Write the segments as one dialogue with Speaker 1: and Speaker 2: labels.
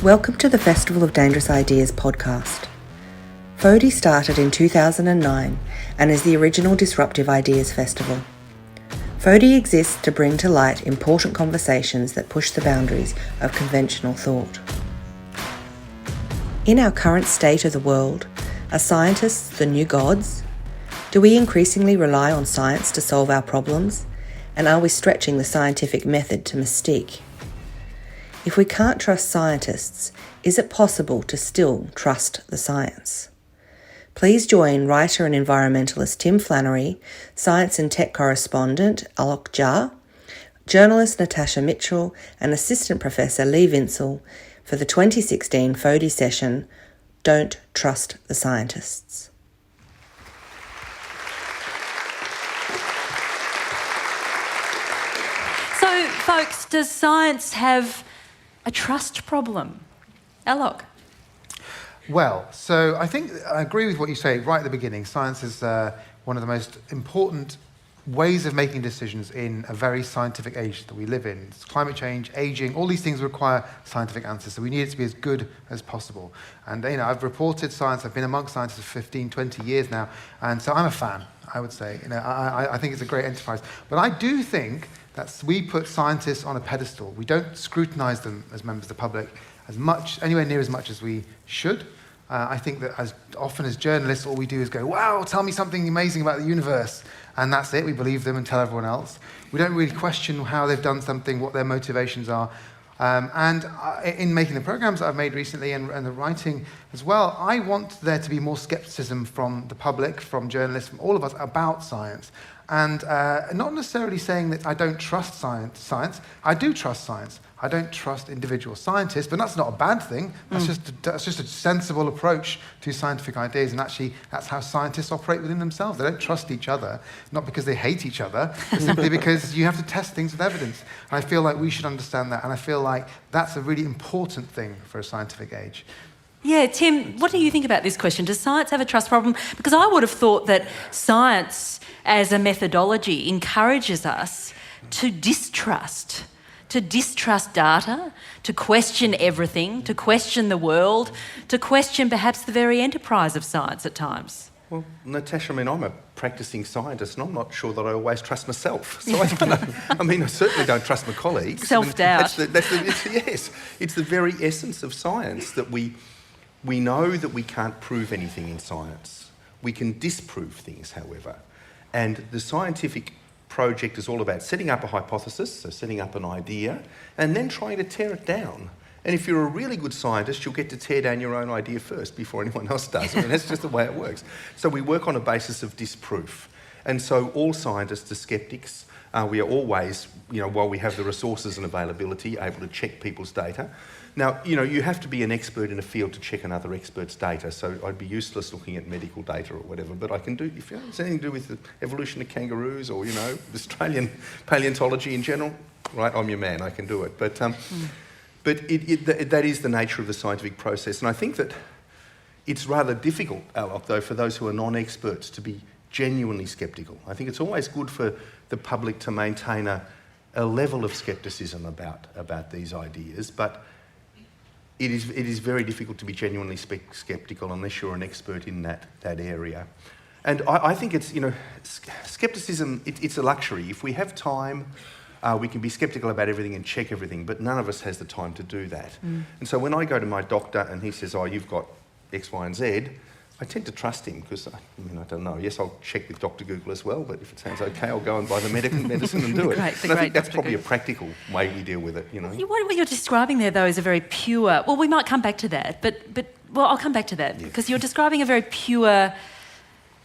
Speaker 1: Welcome to the Festival of Dangerous Ideas podcast. FODI started in 2009 and is the original Disruptive Ideas Festival. FODI exists to bring to light important conversations that push the boundaries of conventional thought. In our current state of the world, are scientists the new gods? Do we increasingly rely on science to solve our problems? And are we stretching the scientific method to mystique? If we can't trust scientists, is it possible to still trust the science? Please join writer and environmentalist Tim Flannery, science and tech correspondent Alok Jha, journalist Natasha Mitchell, and assistant professor Vinsel for the 2016 FODI session, Don't Trust the Scientists.
Speaker 2: So, folks, does science have a trust problem? Alok?
Speaker 3: Well, so I think I agree with what you say right at the beginning. Science is one of the most important ways of making decisions in a very scientific age that we live in. It's climate change, aging, all these things require scientific answers, so we need it to be as good as possible. And I've reported science, I've been amongst scientists for 15, 20 years now, and so I'm a fan, I would say. I think it's a great enterprise. But I do think that we put scientists on a pedestal. We don't scrutinize them as members of the public anywhere near as much as we should. I think that as often as journalists, all we do is go, wow, tell me something amazing about the universe. And that's it, we believe them and tell everyone else. We don't really question how they've done something, what their motivations are. In making the programs that I've made recently and the writing as well, I want there to be more skepticism from the public, from journalists, from all of us about science. And not necessarily saying that I don't trust science. I do trust science. I don't trust individual scientists, but that's not a bad thing. That's just a sensible approach to scientific ideas, and actually that's how scientists operate within themselves. They don't trust each other, not because they hate each other, but simply because you have to test things with evidence. And I feel like we should understand that, and I feel like that's a really important thing for a scientific age.
Speaker 2: Yeah, Tim, what do you think about this question? Does science have a trust problem? Because I would have thought that science as a methodology encourages us to distrust data, to question everything, to question the world, to question perhaps the very enterprise of science at times.
Speaker 4: Well, Natasha, I'm a practicing scientist and I'm not sure that I always trust myself. So I don't know. I certainly don't trust my colleagues.
Speaker 2: Self-doubt.
Speaker 4: Yes, it's the very essence of science that we know that we can't prove anything in science. We can disprove things, however. And the scientific project is all about setting up a hypothesis, so setting up an idea, and then trying to tear it down. And if you're a really good scientist, you'll get to tear down your own idea first before anyone else does. That's just the way it works. So we work on a basis of disproof. And so all scientists are skeptics. We are always, while we have the resources and availability, able to check people's data. Now, you have to be an expert in a field to check another expert's data, so I'd be useless looking at medical data or whatever, but I can do, if it's anything to do with the evolution of kangaroos or, Australian paleontology in general, right, I'm your man, I can do it. But that is the nature of the scientific process, and I think that it's rather difficult, Alok, though, for those who are non-experts to be genuinely sceptical. I think it's always good for the public to maintain a level of scepticism about these ideas, but it is very difficult to be genuinely sceptical unless you're an expert in that area. And I think it's, scepticism, it's a luxury. If we have time, we can be sceptical about everything and check everything, but none of us has the time to do that. And so when I go to my doctor and he says, you've got X, Y, and Z, I tend to trust him because, I don't know. Yes, I'll check with Dr. Google as well, but if it sounds okay, I'll go and buy the medicine and do it. And I think that's probably a practical way we deal with it,
Speaker 2: What you're describing there, though, is a very pure... Well, we might come back to that, but I'll come back to that, because you're describing a very pure,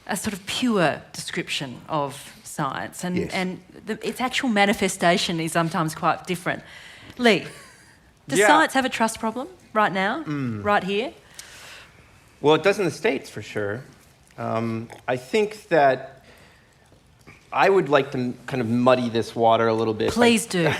Speaker 2: a sort of pure description of science, and,
Speaker 4: yes.
Speaker 2: and its actual manifestation is sometimes quite different. Lee, does science have a trust problem right now, right here?
Speaker 5: Well, it does in the States, for sure. I think that I would like to kind of muddy this water a little bit.
Speaker 2: Please do.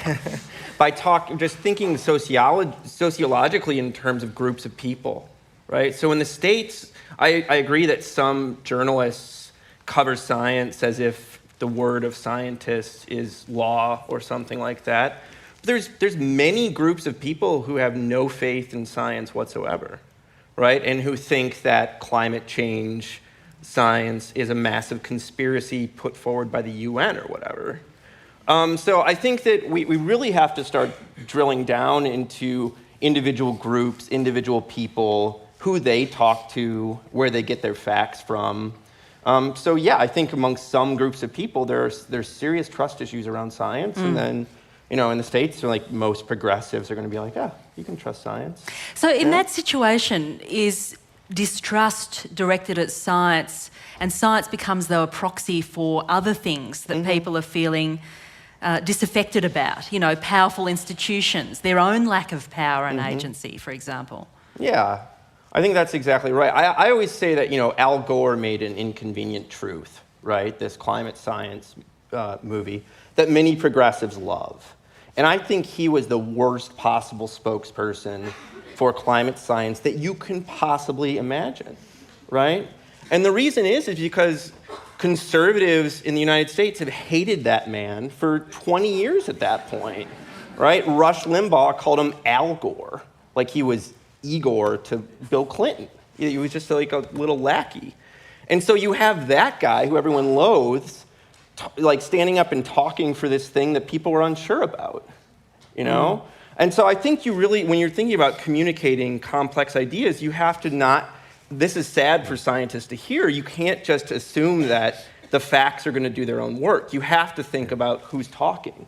Speaker 5: By just thinking sociologically in terms of groups of people, right? So in the States, I agree that some journalists cover science as if the word of scientists is law or something like that. there's many groups of people who have no faith in science whatsoever, right? And who think that climate change science is a massive conspiracy put forward by the UN or whatever. So I think that we really have to start drilling down into individual groups, individual people, who they talk to, where they get their facts from. So yeah, I think amongst some groups of people, there's serious trust issues around science, and then, you know, in the States, like most progressives are going to be like, you can trust science.
Speaker 2: So in that situation, is distrust directed at science, and science becomes, though, a proxy for other things that people are feeling disaffected about, you know, powerful institutions, their own lack of power and agency, for example?
Speaker 5: Yeah, I think that's exactly right. I always say that, you know, Al Gore made an inconvenient truth, right? This climate science movie that many progressives love. And I think he was the worst possible spokesperson for climate science that you can possibly imagine, right? And the reason is because conservatives in the United States have hated that man for 20 years at that point, right? Rush Limbaugh called him Al Gore, like he was Igor to Bill Clinton. He was just like a little lackey. And so you have that guy who everyone loathes, like standing up and talking for this thing that people were unsure about, you know? And so I think you really, when you're thinking about communicating complex ideas, you have to not, this is sad for scientists to hear, you can't just assume that the facts are going to do their own work. You have to think about who's talking,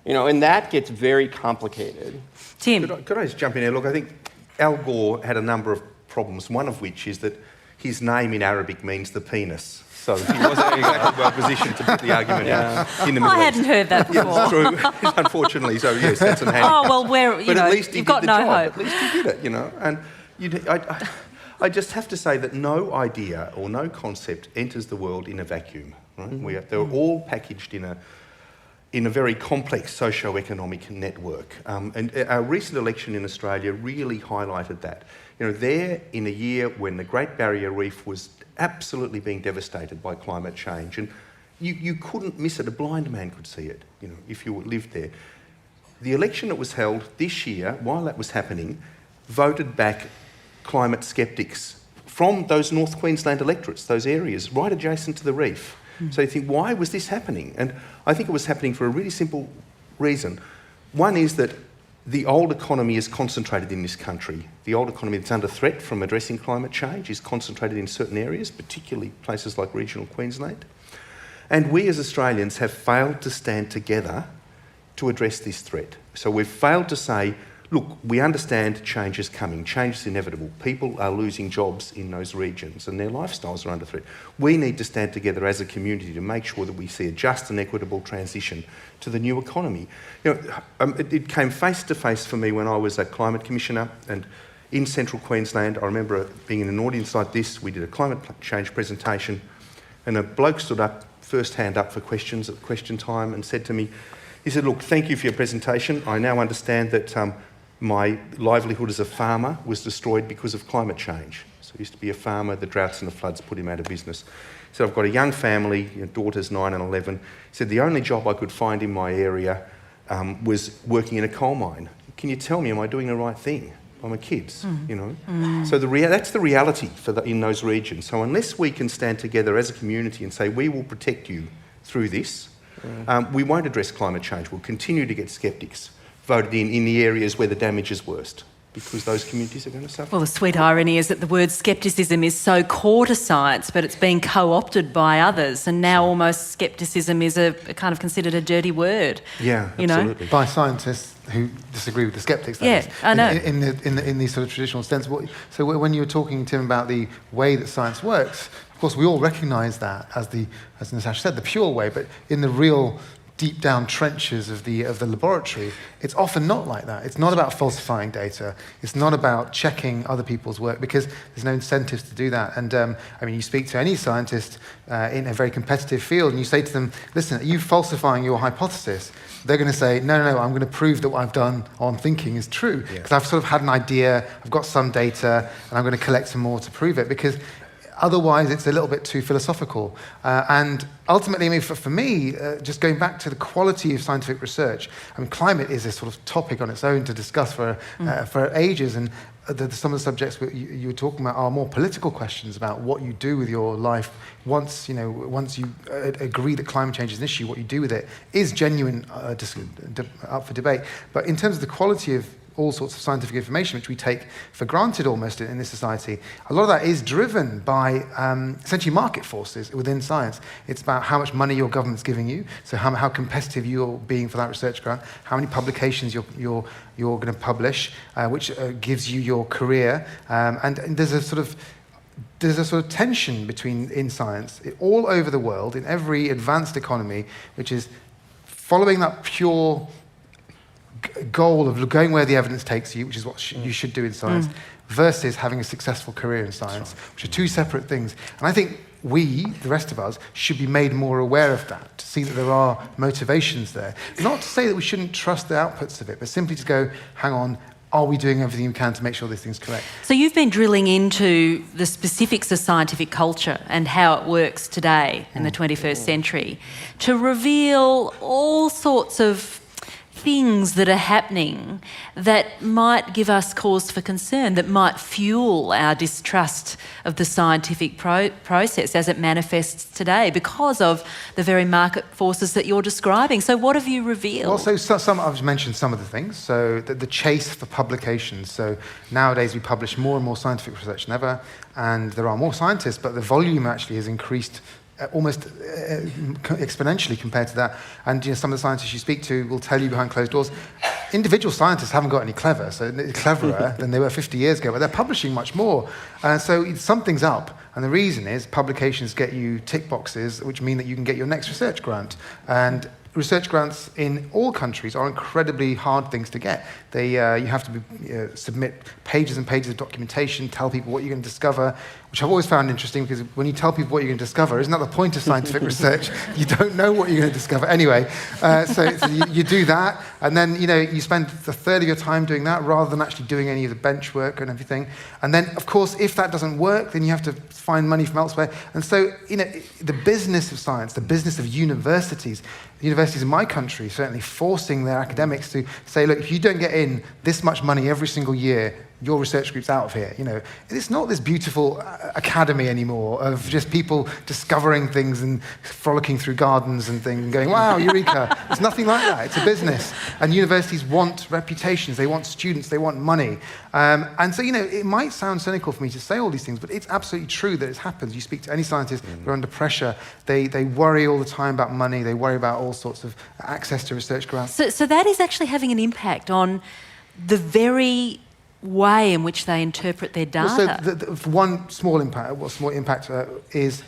Speaker 5: you know, and that gets very complicated.
Speaker 2: Tim?
Speaker 4: Could I just jump in here? Look, I think Al Gore had a number of problems, one of which is that his name in Arabic means the penis. So he wasn't exactly well positioned to put the argument in the Middle East.
Speaker 2: I hadn't heard that before.
Speaker 4: Yeah, it's true. Unfortunately, so yes, that's an handicap.
Speaker 2: Oh, well,
Speaker 4: But at least he
Speaker 2: you've
Speaker 4: did
Speaker 2: got
Speaker 4: the
Speaker 2: no
Speaker 4: job.
Speaker 2: hope.
Speaker 4: At least he did it, you know. And I just have to say that no idea or no concept enters the world in a vacuum, right? They're all packaged in a very complex socio-economic network. And our recent election in Australia really highlighted that. You know, there in a year when the Great Barrier Reef was absolutely being devastated by climate change, and you couldn't miss it, a blind man could see it, you know, if you lived there. The election that was held this year, while that was happening, voted back climate sceptics from those North Queensland electorates, those areas right adjacent to the reef. So you think, why was this happening? And I think it was happening for a really simple reason. One is that the old economy is concentrated in this country. The old economy that's under threat from addressing climate change is concentrated in certain areas, particularly places like regional Queensland. And we as Australians have failed to stand together to address this threat. So we've failed to say, look, we understand change is coming, change is inevitable. People are losing jobs in those regions and their lifestyles are under threat. We need to stand together as a community to make sure that we see a just and equitable transition to the new economy. You know, it came face to face for me when I was a climate commissioner, and in central Queensland, I remember being in an audience like this. We did a climate change presentation, and a bloke stood up, first hand up for questions at question time, and said to me, he said, look, thank you for your presentation. I now understand that my livelihood as a farmer was destroyed because of climate change. So I used to be a farmer, the droughts and the floods put him out of business. He said, I've got a young family, daughters 9 and 11. He said, the only job I could find in my area was working in a coal mine. Can you tell me, am I doing the right thing by my kids, you know? So that's the reality in those regions. So unless we can stand together as a community and say, we will protect you through this, we won't address climate change. We'll continue to get sceptics voted in the areas where the damage is worst, because those communities are going to suffer.
Speaker 2: Well, the sweet irony is that the word scepticism is so core to science, but it's being co-opted by others, and now almost scepticism is a kind of considered a dirty word.
Speaker 3: Yeah,
Speaker 2: absolutely.
Speaker 3: By scientists who disagree with the sceptics.
Speaker 2: Yeah, I know.
Speaker 3: In these sort of traditional sense. So when you were talking, Tim, about the way that science works, of course, we all recognise that as Natasha said, the pure way, but in the real deep down trenches of the laboratory, it's often not like that. It's not about falsifying data. It's not about checking other people's work, because there's no incentives to do that. And I mean, you speak to any scientist in a very competitive field, and you say to them, "Listen, are you falsifying your hypothesis?" They're going to say, "No, I'm going to prove that what I've done on thinking is true, because I've sort of had an idea, I've got some data, and I'm going to collect some more to prove it." Because Otherwise, it's a little bit too philosophical. And ultimately, I mean, for me, just going back to the quality of scientific research, I mean, climate is a sort of topic on its own to discuss for ages. And some of the subjects you were talking about are more political questions about what you do with your life once you agree that climate change is an issue. What you do with it is genuine, up for debate. But in terms of the quality of all sorts of scientific information, which we take for granted almost in this society, a lot of that is driven by essentially market forces within science. It's about how much money your government's giving you, so how competitive you're being for that research grant, how many publications you're going to publish, which gives you your career, and there's a sort of tension in science all over the world, in every advanced economy, which is following that pure goal of going where the evidence takes you, which is what you should do in science, versus having a successful career in science, which are two separate things. And I think we, the rest of us, should be made more aware of that, to see that there are motivations there. Not to say that we shouldn't trust the outputs of it, but simply to go, hang on, are we doing everything we can to make sure this thing's correct?
Speaker 2: So you've been drilling into the specifics of scientific culture and how it works today in the 21st century to reveal all sorts of things that are happening that might give us cause for concern, that might fuel our distrust of the scientific process as it manifests today because of the very market forces that you're describing. So what have you revealed?
Speaker 3: Well, so I've mentioned some of the things. So the chase for publications. So nowadays we publish more and more scientific research than ever, and there are more scientists, but the volume actually has increased almost exponentially compared to that. And some of the scientists you speak to will tell you behind closed doors, individual scientists haven't got any cleverer than they were 50 years ago, but they're publishing much more. So something's up. And the reason is publications get you tick boxes, which mean that you can get your next research grant. And research grants in all countries are incredibly hard things to get. You have to submit pages and pages of documentation, tell people what you're going to discover, which I've always found interesting, because when you tell people what you're going to discover, isn't that the point of scientific research? You don't know what you're going to discover anyway. So you do that, and then you spend a third of your time doing that rather than actually doing any of the bench work and everything. And then, of course, if that doesn't work, then you have to find money from elsewhere. And so, the business of science, the business of universities in my country certainly forcing their academics to say, look, if you don't get in this much money every single year, your research group's out of here. It's not this beautiful academy anymore of just people discovering things and frolicking through gardens and things and going, wow, eureka. It's nothing like that. It's a business. And universities want reputations. They want students. They want money. And so, it might sound cynical for me to say all these things, but it's absolutely true that it happens. You speak to any scientist, they're under pressure. They worry all the time about money. They worry about all sorts of access to research grants.
Speaker 2: So that is actually having an impact on the very way in which they interpret their data.
Speaker 3: Well, so one small impact is,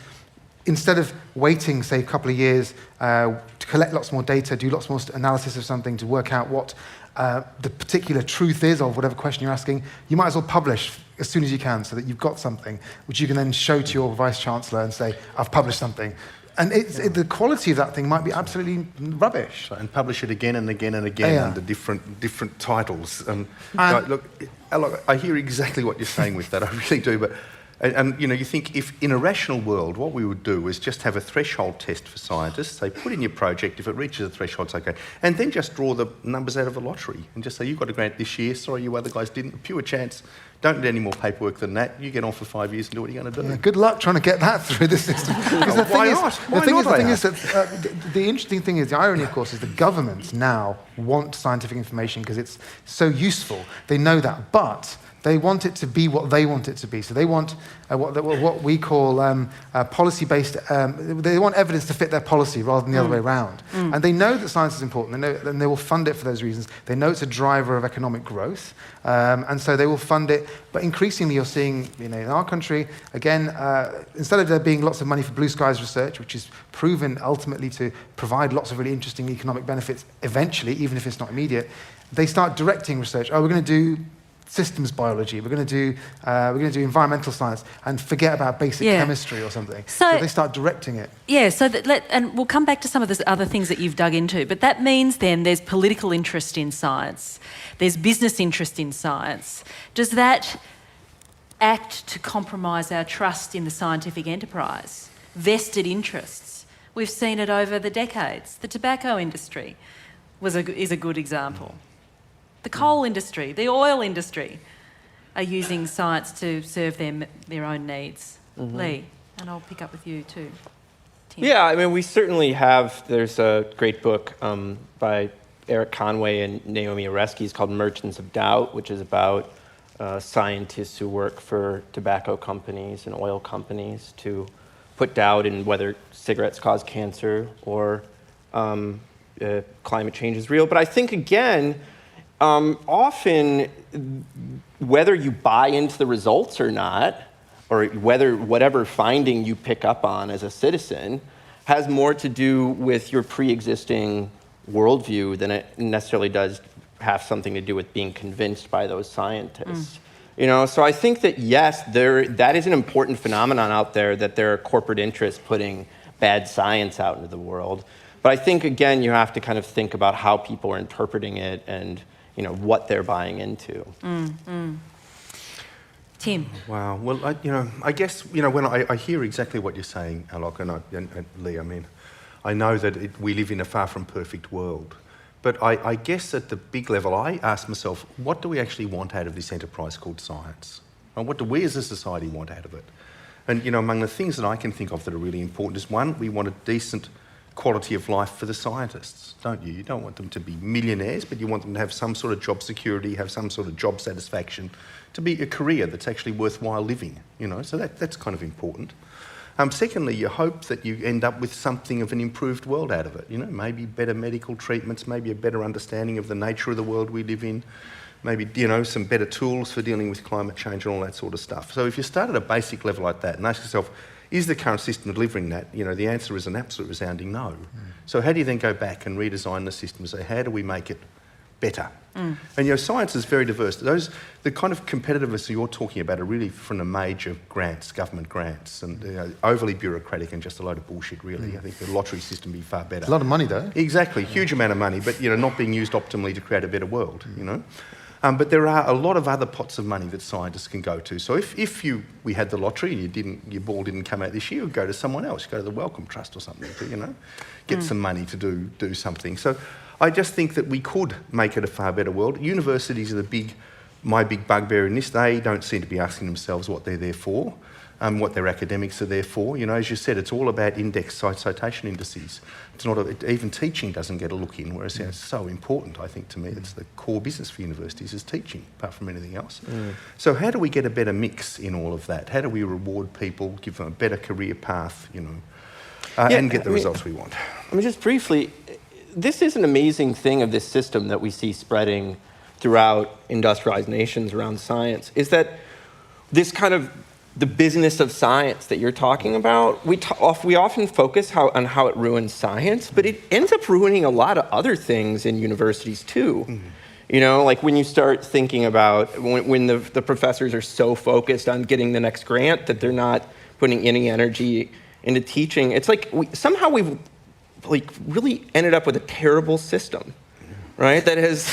Speaker 3: instead of waiting, say, a couple of years to collect lots more data, do lots more analysis of something to work out what the particular truth is of whatever question you're asking, you might as well publish as soon as you can so that you've got something which you can then show to your vice-chancellor and say, I've published something. And the quality of that thing might be absolutely rubbish.
Speaker 4: And publish it again and again and again under different titles. Look, Alok, I hear exactly what you're saying with that. I really do. But you think if in a rational world, what we would do is just have a threshold test for scientists. They put in your project. If it reaches a threshold, it's okay. And then just draw the numbers out of a lottery and just say, you got a grant this year. Sorry, you other guys didn't. Pure chance. Don't need any more paperwork than that. You get on for 5 years and do what you're going to do.
Speaker 3: Yeah, good luck trying to get that through the system. The interesting thing is, the irony, of course, is the governments now want scientific information because it's so useful. They know that, but they want it to be what they want it to be. So they want what we call policy-based. They want evidence to fit their policy rather than the other way around. And they know that science is important. They know, and they will fund it for those reasons. They know it's a driver of economic growth, and so they will fund it. But increasingly, you're seeing, in our country, again, instead of there being lots of money for blue skies research, which is proven ultimately to provide lots of really interesting economic benefits eventually, even if it's not immediate, they start directing research. Oh, we're going to do systems biology, we're going to do environmental science, and forget about basic chemistry or something. So they start directing it.
Speaker 2: Yeah, and we'll come back to some of the other things that you've dug into, but that means then there's political interest in science, there's business interest in science. act to compromise our trust in the scientific enterprise, vested interests. We've seen it over the decades. The tobacco industry is a good example. The coal industry, the oil industry are using science to serve their own needs. Lee, and I'll pick up with you too. Tim.
Speaker 5: Yeah, I mean, we certainly have, there's a great book by Eric Conway and Naomi Oreskes called Merchants of Doubt, which is about scientists who work for tobacco companies and oil companies to put doubt in whether cigarettes cause cancer or climate change is real. But I think, again, often whether you buy into the results or not, or whatever finding you pick up on as a citizen, has more to do with your pre-existing worldview than it necessarily does have something to do with being convinced by those scientists. You know, so I think that yes, that is an important phenomenon out there, that there are corporate interests putting bad science out into the world. But I think, again, you have to kind of think about how people are interpreting it and, you know, what they're buying into.
Speaker 2: Tim.
Speaker 4: Wow. Well, I guess, when I hear exactly what you're saying, Alok, and Lee, I mean, I know that we live in a far from perfect world. But I guess at the big level, I ask myself, what do we actually want out of this enterprise called science? And what do we as a society want out of it? And, among the things that I can think of that are really important is, one, we want a decent quality of life for the scientists, don't you? You don't want them to be millionaires, but you want them to have some sort of job security, have some sort of job satisfaction, to be a career that's actually worthwhile living, so that's kind of important. Secondly, you hope that you end up with something of an improved world out of it, maybe better medical treatments, maybe a better understanding of the nature of the world we live in, maybe, some better tools for dealing with climate change and all that sort of stuff. So if you start at a basic level like that and ask yourself, is the current system delivering that? The answer is an absolute resounding no. So how do you then go back and redesign the system and say, how do we make it better? And science is very diverse. The kind of competitiveness you're talking about are really from the major grants, government grants, and overly bureaucratic and just a load of bullshit, really. I think the lottery system would be far better.
Speaker 3: A lot of money, though.
Speaker 4: Exactly, huge amount of money, but not being used optimally to create a better world. But there are a lot of other pots of money that scientists can go to. So if we had the lottery and your ball didn't come out this year, you'd go to someone else, go to the Wellcome Trust or something to get some money to do something. So I just think that we could make it a far better world. Universities are my big bugbear in this. They don't seem to be asking themselves what they're there for, what their academics are there for. As you said, it's all about citation indices. It's not even teaching doesn't get a look in, whereas it's so important, I think, to me. It's the core business for universities is teaching, apart from anything else. So how do we get a better mix in all of that? How do we reward people, give them a better career path, and get the results we want?
Speaker 5: I mean, just briefly, this is an amazing thing of this system that we see spreading throughout industrialized nations around science, is that this kind of the business of science that you're talking about, we often focus on how it ruins science, but it ends up ruining a lot of other things in universities too. Like when you start thinking about when the professors are so focused on getting the next grant that they're not putting any energy into teaching. It's like somehow we've really ended up with a terrible system, right? That has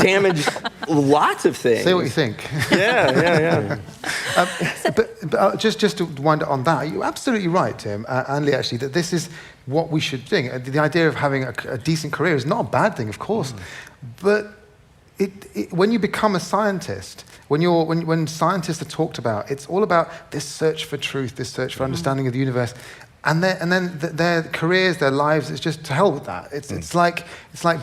Speaker 5: damaged lots of things.
Speaker 3: Say what you think.
Speaker 5: Yeah.
Speaker 3: But just to wind up on that, you're absolutely right, Tim, and Lee, actually, that this is what we should think. The idea of having a decent career is not a bad thing, of course, but when you become a scientist, when scientists are talked about, it's all about this search for truth, this search for understanding of the universe. And then their careers, their lives, it's just to hell with that. It's like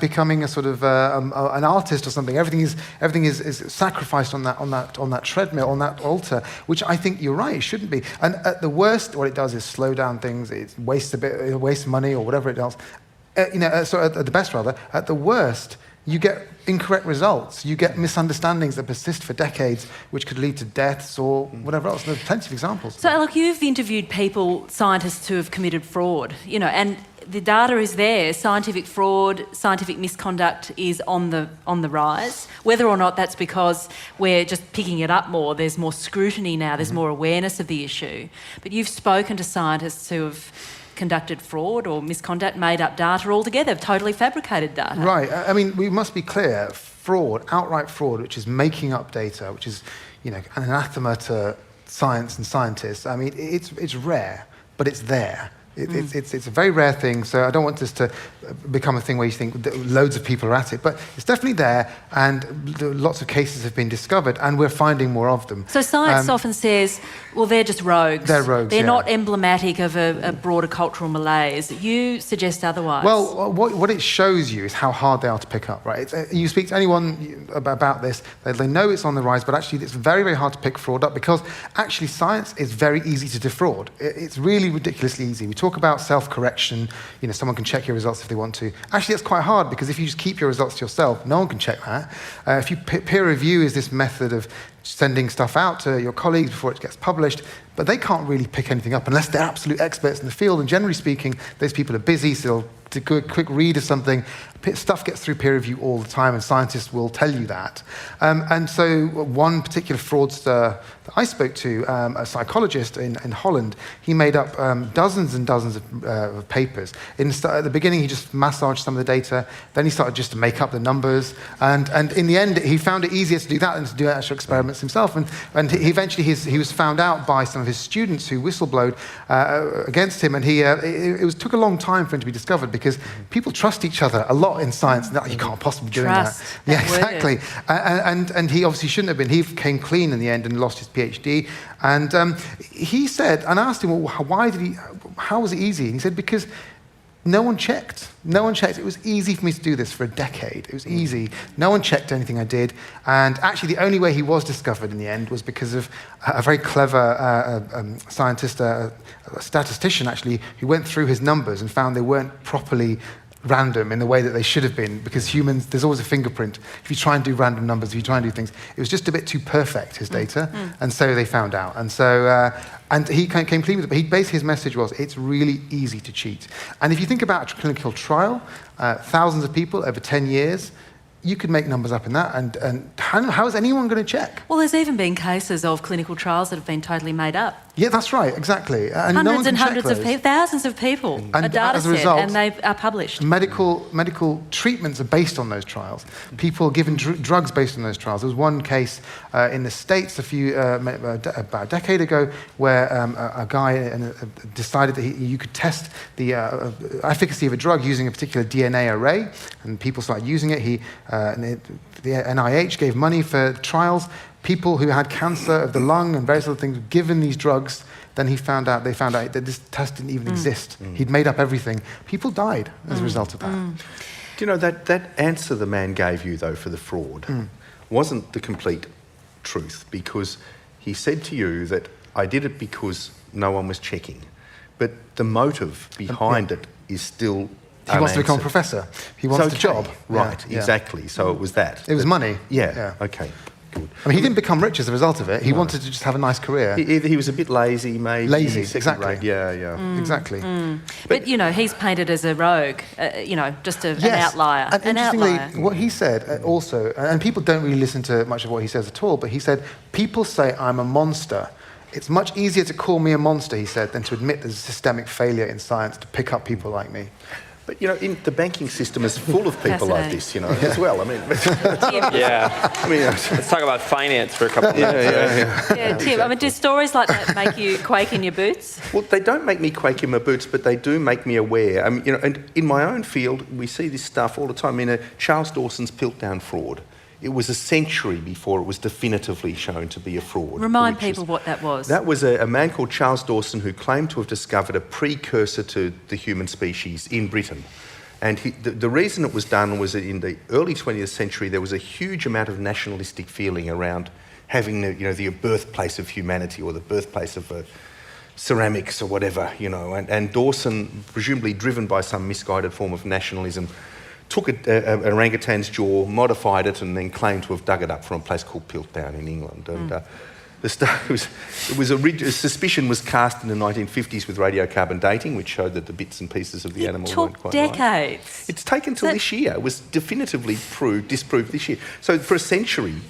Speaker 3: becoming a sort of an artist or something. Everything is sacrificed on that treadmill, on that altar, which I think you're right, it shouldn't be. And at the worst, what it does is slow down things. It wastes money or whatever it does. At the best, rather, at the worst, you get incorrect results. You get misunderstandings that persist for decades, which could lead to deaths or whatever else. There's plenty of examples.
Speaker 2: So, Alok, you've interviewed scientists who have committed fraud, and the data is there. Scientific fraud, scientific misconduct is on the rise. Whether or not that's because we're just picking it up more, there's more scrutiny now, there's more awareness of the issue. But you've spoken to scientists who have conducted fraud or misconduct, made up data altogether, totally fabricated data.
Speaker 3: Right. I mean, we must be clear, fraud, outright fraud, which is making up data, which is, an anathema to science and scientists. I mean, it's rare, but it's there. It's a very rare thing, so I don't want this to become a thing where you think that loads of people are at it, but it's definitely there, and lots of cases have been discovered, and we're finding more of them.
Speaker 2: So science often says, well, they're just rogues.
Speaker 3: They're rogues,
Speaker 2: They're
Speaker 3: yeah.
Speaker 2: not emblematic of a broader cultural malaise. You suggest otherwise.
Speaker 3: Well, what it shows you is how hard they are to pick up, right? You speak to anyone about this, they know it's on the rise, but actually it's very, very hard to pick fraud up, because actually science is very easy to defraud. It's really ridiculously easy. We talk about self-correction, someone can check your results if they want to. Actually, it's quite hard, because if you just keep your results to yourself, no one can check that. If you peer review is this method of sending stuff out to your colleagues before it gets published, but they can't really pick anything up unless they're absolute experts in the field, and generally speaking, those people are busy, so they'll do a quick read of something. Stuff gets through peer review all the time, and scientists will tell you that. And so one particular fraudster that I spoke to, a psychologist in Holland, he made up dozens and dozens of papers. At the beginning, he just massaged some of the data. Then he started just to make up the numbers. And in the end, he found it easier to do that than to do actual experiments himself. And he eventually he was found out by some of his students who whistleblowed against him. And it took a long time for him to be discovered, because people trust each other a lot in science. You can't possibly do that. Yeah, exactly. And he obviously shouldn't have been. He came clean in the end and lost his PhD. And he said, and I asked him, well, how was it easy? And he said, because no one checked. No one checked. It was easy for me to do this for a decade. It was easy. No one checked anything I did. And actually, the only way he was discovered in the end was because of a very clever scientist, a statistician actually, who went through his numbers and found they weren't properly random in the way that they should have been, because humans, there's always a fingerprint. If you try and do random numbers, if you try and do things, it was just a bit too perfect, his data, and so they found out. And so, and he came clean with it, but basically his message was, it's really easy to cheat. And if you think about a clinical trial, thousands of people over 10 years, you could make numbers up in that, and how is anyone going to check?
Speaker 2: Well, there's even been cases of clinical trials that have been totally made up.
Speaker 3: Yeah, that's right, exactly. And
Speaker 2: hundreds
Speaker 3: no one can
Speaker 2: and
Speaker 3: check
Speaker 2: hundreds of
Speaker 3: those.
Speaker 2: people, thousands of people,
Speaker 3: And
Speaker 2: a data
Speaker 3: as a
Speaker 2: set,
Speaker 3: result,
Speaker 2: and they are published.
Speaker 3: Medical treatments are based on those trials. People given drugs based on those trials. There was one case in the States about a decade ago where a guy decided that you could test the efficacy of a drug using a particular DNA array, and people started using it. The NIH gave money for trials. People who had cancer of the lung and various other things were given these drugs. Then they found out that this test didn't even exist. He'd made up everything. People died as a result of that.
Speaker 4: Do you know that answer the man gave you, though, for the fraud wasn't the complete truth, because he said to you that I did it because no one was checking. But the motive behind it is still
Speaker 3: He wants to become a professor. He wants a job.
Speaker 4: Right,
Speaker 3: Yeah.
Speaker 4: exactly. So it was that.
Speaker 3: It was money.
Speaker 4: Yeah. Okay. Good.
Speaker 3: I mean, he didn't become rich as a result of it. He wanted to just have a nice career.
Speaker 4: Either he was a bit lazy, maybe.
Speaker 3: Lazy,
Speaker 4: in second
Speaker 3: exactly.
Speaker 4: grade. Yeah.
Speaker 3: Exactly.
Speaker 2: But, he's painted as a rogue, just an
Speaker 3: Yes.
Speaker 2: outlier.
Speaker 3: And
Speaker 2: An
Speaker 3: interestingly,
Speaker 2: outlier.
Speaker 3: what he said also, and people don't really listen to much of what he says at all, but he said, people say I'm a monster. It's much easier to call me a monster, he said, than to admit there's a systemic failure in science to pick up people like me.
Speaker 4: But, in the banking system is full of people like this, as well. I mean,
Speaker 5: Yeah. Let's talk about finance for a couple of minutes.
Speaker 2: Yeah, Tim, I mean, do stories like that make you quake in your boots?
Speaker 4: well, they don't make me quake in my boots, but they do make me aware. And in my own field, we see this stuff all the time. Charles Dawson's Piltdown fraud. It was a century before it was definitively shown to be a fraud.
Speaker 2: Remind people what that was.
Speaker 4: That was a man called Charles Dawson who claimed to have discovered a precursor to the human species in Britain. And the reason it was done was that in the early 20th century there was a huge amount of nationalistic feeling around having the birthplace of humanity, or the birthplace of ceramics or whatever, And Dawson, presumably driven by some misguided form of nationalism, took an orangutan's jaw, modified it, and then claimed to have dug it up from a place called Piltdown in England. And suspicion was cast in the 1950s with radiocarbon dating, which showed that the bits and pieces of the animal weren't quite
Speaker 2: It took
Speaker 4: right.
Speaker 2: decades.
Speaker 4: It's taken till this year. It was definitively disproved this year. So for a century,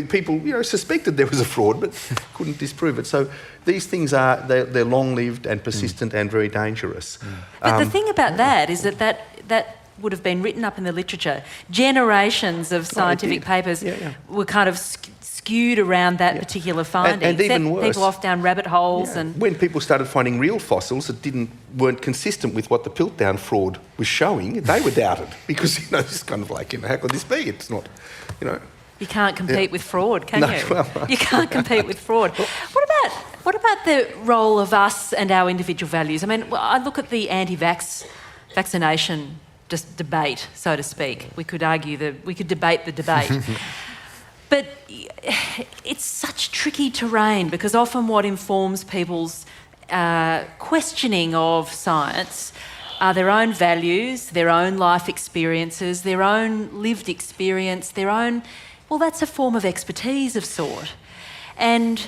Speaker 4: people suspected there was a fraud, but couldn't disprove it. So these things they're long-lived and persistent and very dangerous.
Speaker 2: But the thing about that is that would have been written up in the literature. Generations of scientific papers were kind of skewed around that particular finding.
Speaker 4: And even worse,
Speaker 2: people off down rabbit holes. And
Speaker 4: when people started finding real fossils that weren't consistent with what the Piltdown fraud was showing, they were doubted because it's kind of like, how could this be? It's not,
Speaker 2: You can't compete with fraud, can
Speaker 4: No,
Speaker 2: you?
Speaker 4: well,
Speaker 2: You can't compete with fraud. What about the role of us and our individual values? I mean, I look at the vaccination just debate, so to speak. We could debate the debate. But it's such tricky terrain because often what informs people's questioning of science are their own values, their own life experiences, their own lived experience, well, that's a form of expertise of sort. And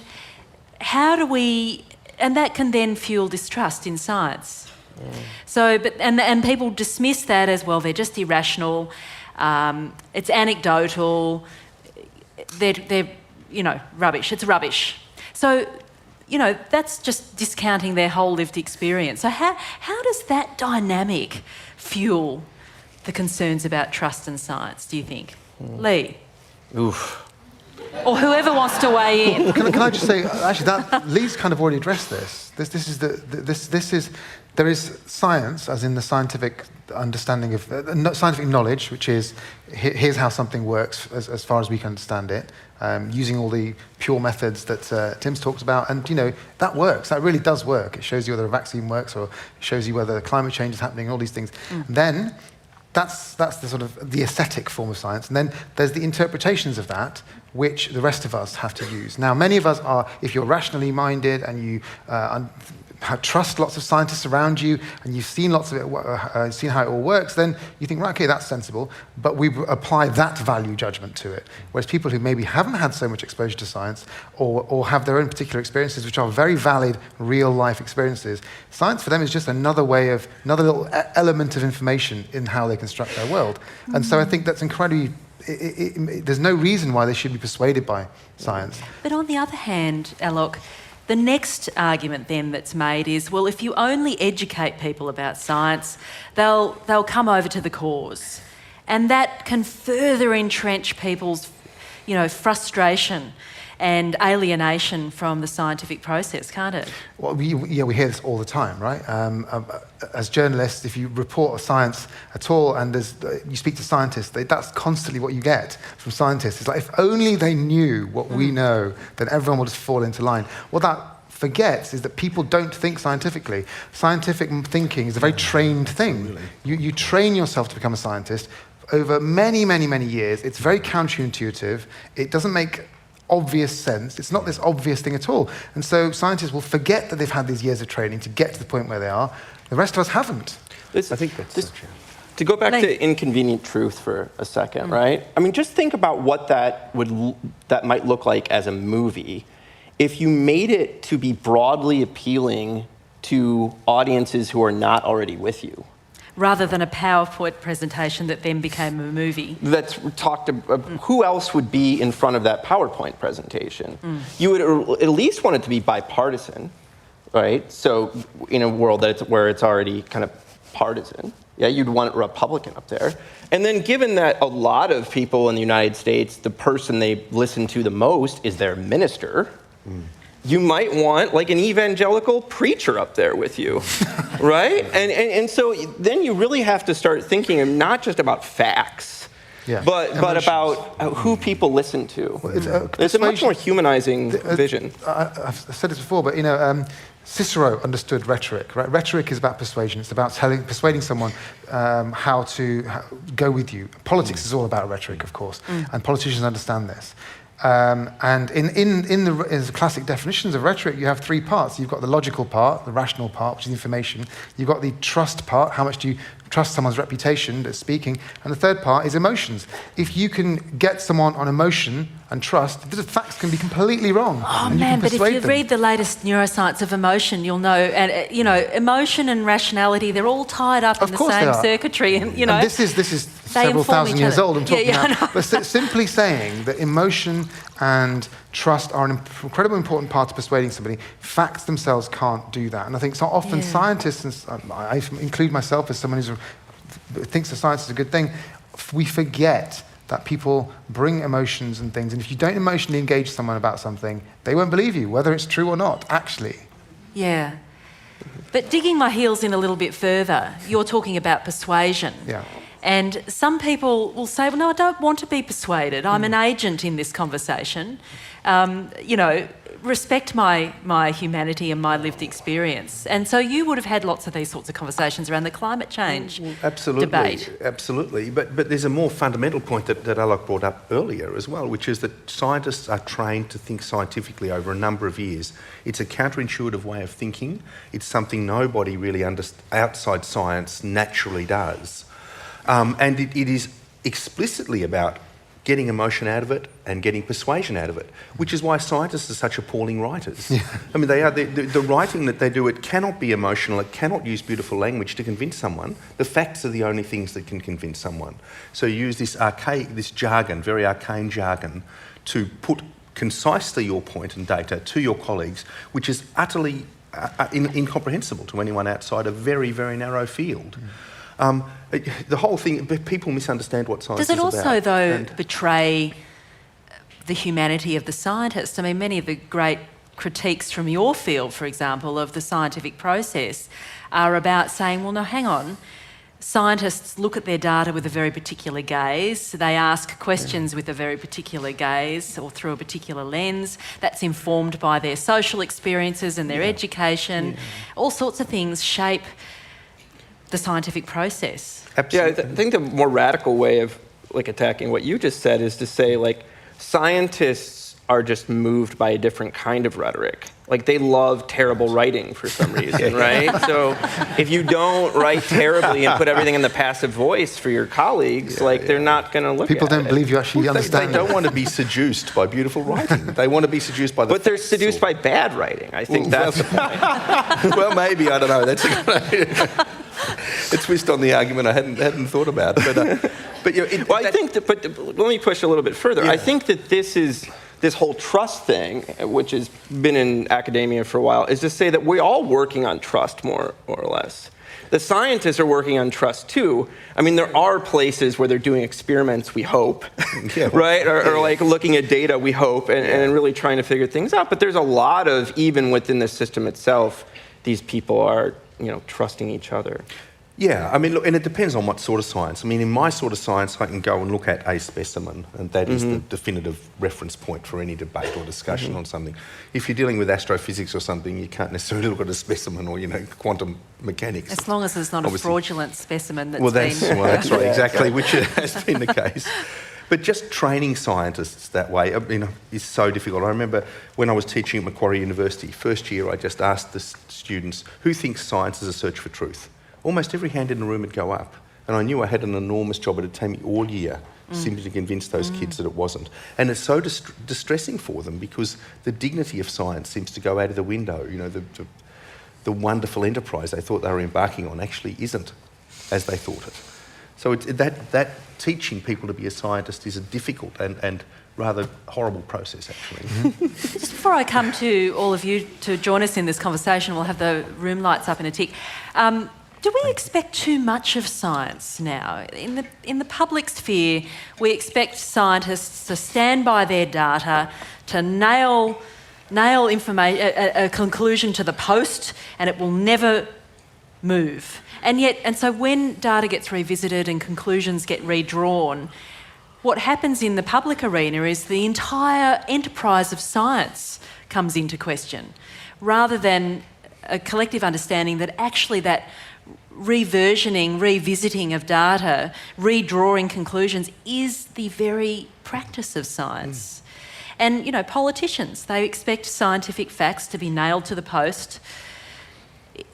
Speaker 2: and that can then fuel distrust in science. So, and people dismiss that as, well, they're just irrational, it's anecdotal, they're rubbish, it's rubbish. So, that's just discounting their whole lived experience. So how does that dynamic fuel the concerns about trust in science, do you think? Lee?
Speaker 5: Oof.
Speaker 2: Or whoever wants to weigh in.
Speaker 3: Can I just say, actually, Lee's kind of already addressed this. There is science, as in the scientific understanding of scientific knowledge, which is here's how something works as far as we can understand it, using all the pure methods that Tim's talked about, and that works. That really does work. It shows you whether a vaccine works, or it shows you whether climate change is happening, and all these things. Then that's the sort of the aesthetic form of science, and then there's the interpretations of that, which the rest of us have to use. Now, many of us are, if you're rationally minded and you trust lots of scientists around you, and you've seen lots of it, seen how it all works, then you think, right, okay, that's sensible, but we apply that value judgment to it. Whereas people who maybe haven't had so much exposure to science, or have their own particular experiences, which are very valid, real-life experiences, science for them is just another little element of information in how they construct their world. And so I think that's incredibly... there's no reason why they should be persuaded by science.
Speaker 2: But on the other hand, Alok, the next argument then that's made is, well, if you only educate people about science, they'll come over to the cause. And that can further entrench people's, frustration and alienation from the scientific process, can't it?
Speaker 3: Well, we hear this all the time, right? As journalists, if you report science at all and you speak to scientists, that's constantly what you get from scientists. It's like, if only they knew what we know, then everyone will just fall into line. What that forgets is that people don't think scientifically. Scientific thinking is a very trained thing. Really? You train yourself to become a scientist over many, many, many years. It's very counterintuitive. It doesn't make obvious sense. It's not this obvious thing at all. And so scientists will forget that they've had these years of training to get to the point where they are. The rest of us haven't.
Speaker 4: I think that's true.
Speaker 5: To go back to inconvenient truth for a second, right? I mean, just think about what that might look like as a movie if you made it to be broadly appealing to audiences who are not already with you.
Speaker 2: Rather than a PowerPoint presentation that then became a movie.
Speaker 5: That's talked about. Who else would be in front of that PowerPoint presentation? You would at least want it to be bipartisan, right? So in a world where it's already kind of partisan, you'd want a Republican up there. And then given that a lot of people in the United States, the person they listen to the most is their minister, you might want like an evangelical preacher up there with you, right? And so then you really have to start thinking not just about facts, but about who people listen to. Well, it's a much more humanizing vision.
Speaker 3: I've said this before, but Cicero understood rhetoric, right? Rhetoric is about persuasion. It's about persuading someone how to go with you. Politics is all about rhetoric, of course, and politicians understand this. And in the classic definitions of rhetoric, you have three parts. You've got the logical part, the rational part, which is information. You've got the trust part, how much do you trust someone's reputation that's speaking. And the third part is emotions. If you can get someone on emotion and trust, the facts can be completely wrong.
Speaker 2: Oh man, but if you read the latest neuroscience of emotion, you'll know, and emotion and rationality, they're all tied up in the same circuitry. And
Speaker 3: this is several thousand years old. I'm talking about, but simply saying that emotion and trust are an incredibly important part of persuading somebody. Facts themselves can't do that. And I think so often scientists, and I include myself as someone who thinks that science is a good thing, we forget that people bring emotions and things, and if you don't emotionally engage someone about something, they won't believe you, whether it's true or not, actually.
Speaker 2: Yeah. But digging my heels in a little bit further, you're talking about persuasion.
Speaker 3: Yeah.
Speaker 2: And some people will say, well, no, I don't want to be persuaded. I'm an agent in this conversation. Respect my humanity and my lived experience. And so you would have had lots of these sorts of conversations around the climate change debate.
Speaker 4: Absolutely. But there's a more fundamental point that Alok brought up earlier as well, which is that scientists are trained to think scientifically over a number of years. It's a counterintuitive way of thinking. It's something nobody really outside science naturally does. And it is explicitly about getting emotion out of it and getting persuasion out of it, which is why scientists are such appalling writers. Yeah. I mean, the writing that they do, it cannot be emotional, it cannot use beautiful language to convince someone. The facts are the only things that can convince someone. So you use this jargon, very arcane jargon, to put concisely your point and data to your colleagues, which is utterly incomprehensible to anyone outside a very, very narrow field. The whole thing, people misunderstand what science is about.
Speaker 2: Does it also, though, betray the humanity of the scientist? I mean, many of the great critiques from your field, for example, of the scientific process are about saying, well, no, hang on. Scientists look at their data with a very particular gaze. They ask questions with a very particular gaze or through a particular lens. That's informed by their social experiences and their education. Yeah. All sorts of things shape the scientific process.
Speaker 5: Absolutely. Yeah, I think the more radical way of attacking what you just said is to say scientists are just moved by a different kind of rhetoric. They love terrible writing for some reason, right? So if you don't write terribly and put everything in the passive voice for your colleagues, they're not going to look at it.
Speaker 3: People don't believe you actually understand.
Speaker 4: They don't want to be seduced by beautiful writing. They want to be seduced by the
Speaker 5: But they're seduced by bad writing. I think that's the point.
Speaker 4: Well, maybe, I don't know. That's a twist on the argument I hadn't thought about. But
Speaker 5: I think that. But let me push a little bit further. Yeah. I think that this whole trust thing, which has been in academia for a while, is to say that we're all working on trust more or less. The scientists are working on trust too. I mean, there are places where they're doing experiments, we hope, right? Or looking at data, we hope, and really trying to figure things out. But there's a lot of, even within the system itself, these people are trusting each other.
Speaker 4: Yeah, I mean, look, and it depends on what sort of science. I mean, in my sort of science, I can go and look at a specimen, and that is the definitive reference point for any debate or discussion on something. If you're dealing with astrophysics or something, you can't necessarily look at a specimen or, quantum mechanics.
Speaker 2: As long as there's not a fraudulent specimen that's
Speaker 4: that's right, exactly, which has been the case. But just training scientists that way, is so difficult. I remember when I was teaching at Macquarie University, first year, I just asked the students, who thinks science is a search for truth? Almost every hand in the room would go up. And I knew I had an enormous job. It would take me all year simply to convince those kids that it wasn't. And it's so distressing for them because the dignity of science seems to go out of the window. The wonderful enterprise they thought they were embarking on actually isn't as they thought it. So that teaching people to be a scientist is a difficult and rather horrible process, actually.
Speaker 2: Just before I come to all of you to join us in this conversation, we'll have the room lights up in a tick. Do we expect too much of science now? In the public sphere, we expect scientists to stand by their data, to nail a conclusion to the post, and it will never move. And so when data gets revisited and conclusions get redrawn, what happens in the public arena is the entire enterprise of science comes into question, rather than a collective understanding that actually that reversioning, revisiting of data, redrawing conclusions is the very practice of science. And, politicians, they expect scientific facts to be nailed to the post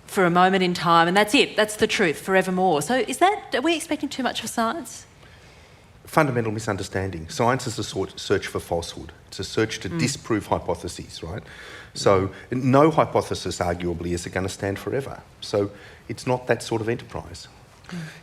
Speaker 2: for a moment in time, and that's it. That's the truth forevermore. So are we expecting too much of science?
Speaker 4: Fundamental misunderstanding. Science is a search for falsehood. It's a search to disprove hypotheses, right? So no hypothesis, arguably, is going to stand forever. So it's not that sort of enterprise.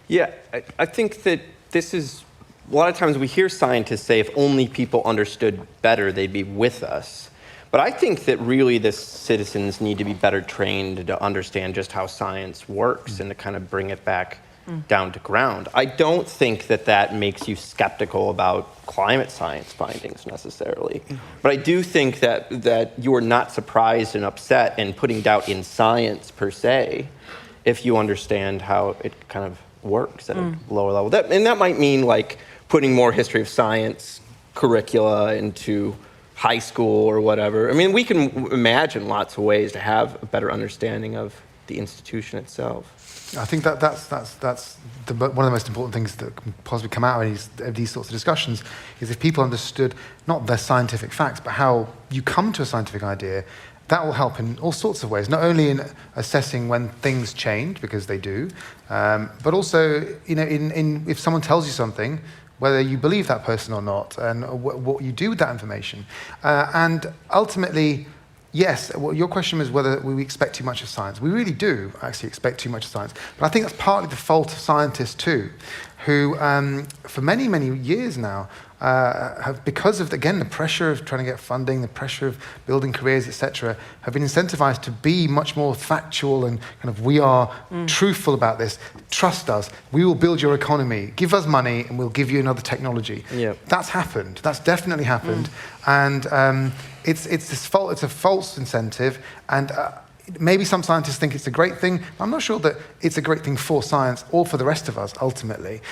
Speaker 5: Yeah, I think that this is... A lot of times we hear scientists say, if only people understood better, they'd be with us. But I think that really the citizens need to be better trained to understand just how science works and to kind of bring it back down to ground. I don't think that makes you skeptical about climate science findings necessarily. But I do think that you are not surprised and upset and putting doubt in science per se if you understand how it kind of works at a lower level. That might mean like putting more history of science curricula into high school or whatever. I mean, we can imagine lots of ways to have a better understanding of the institution itself.
Speaker 3: I think that's one of the most important things that can possibly come out of these sorts of discussions is if people understood not the scientific facts, but how you come to a scientific idea. That will help in all sorts of ways, not only in assessing when things change, because they do, but also, in if someone tells you something, whether you believe that person or not, and what you do with that information. And ultimately, yes, well, your question was whether we expect too much of science. We really do actually expect too much of science. But I think that's partly the fault of scientists too, who for many, many years now have, because of, again, the pressure of trying to get funding, the pressure of building careers, etc., have been incentivized to be much more factual and kind of, we are truthful about this. Trust us. We will build your economy. Give us money and we'll give you another technology.
Speaker 5: Yep.
Speaker 3: That's happened. That's definitely happened. And it's a false incentive. And maybe some scientists think it's a great thing. I'm not sure that it's a great thing for science or for the rest of us, ultimately.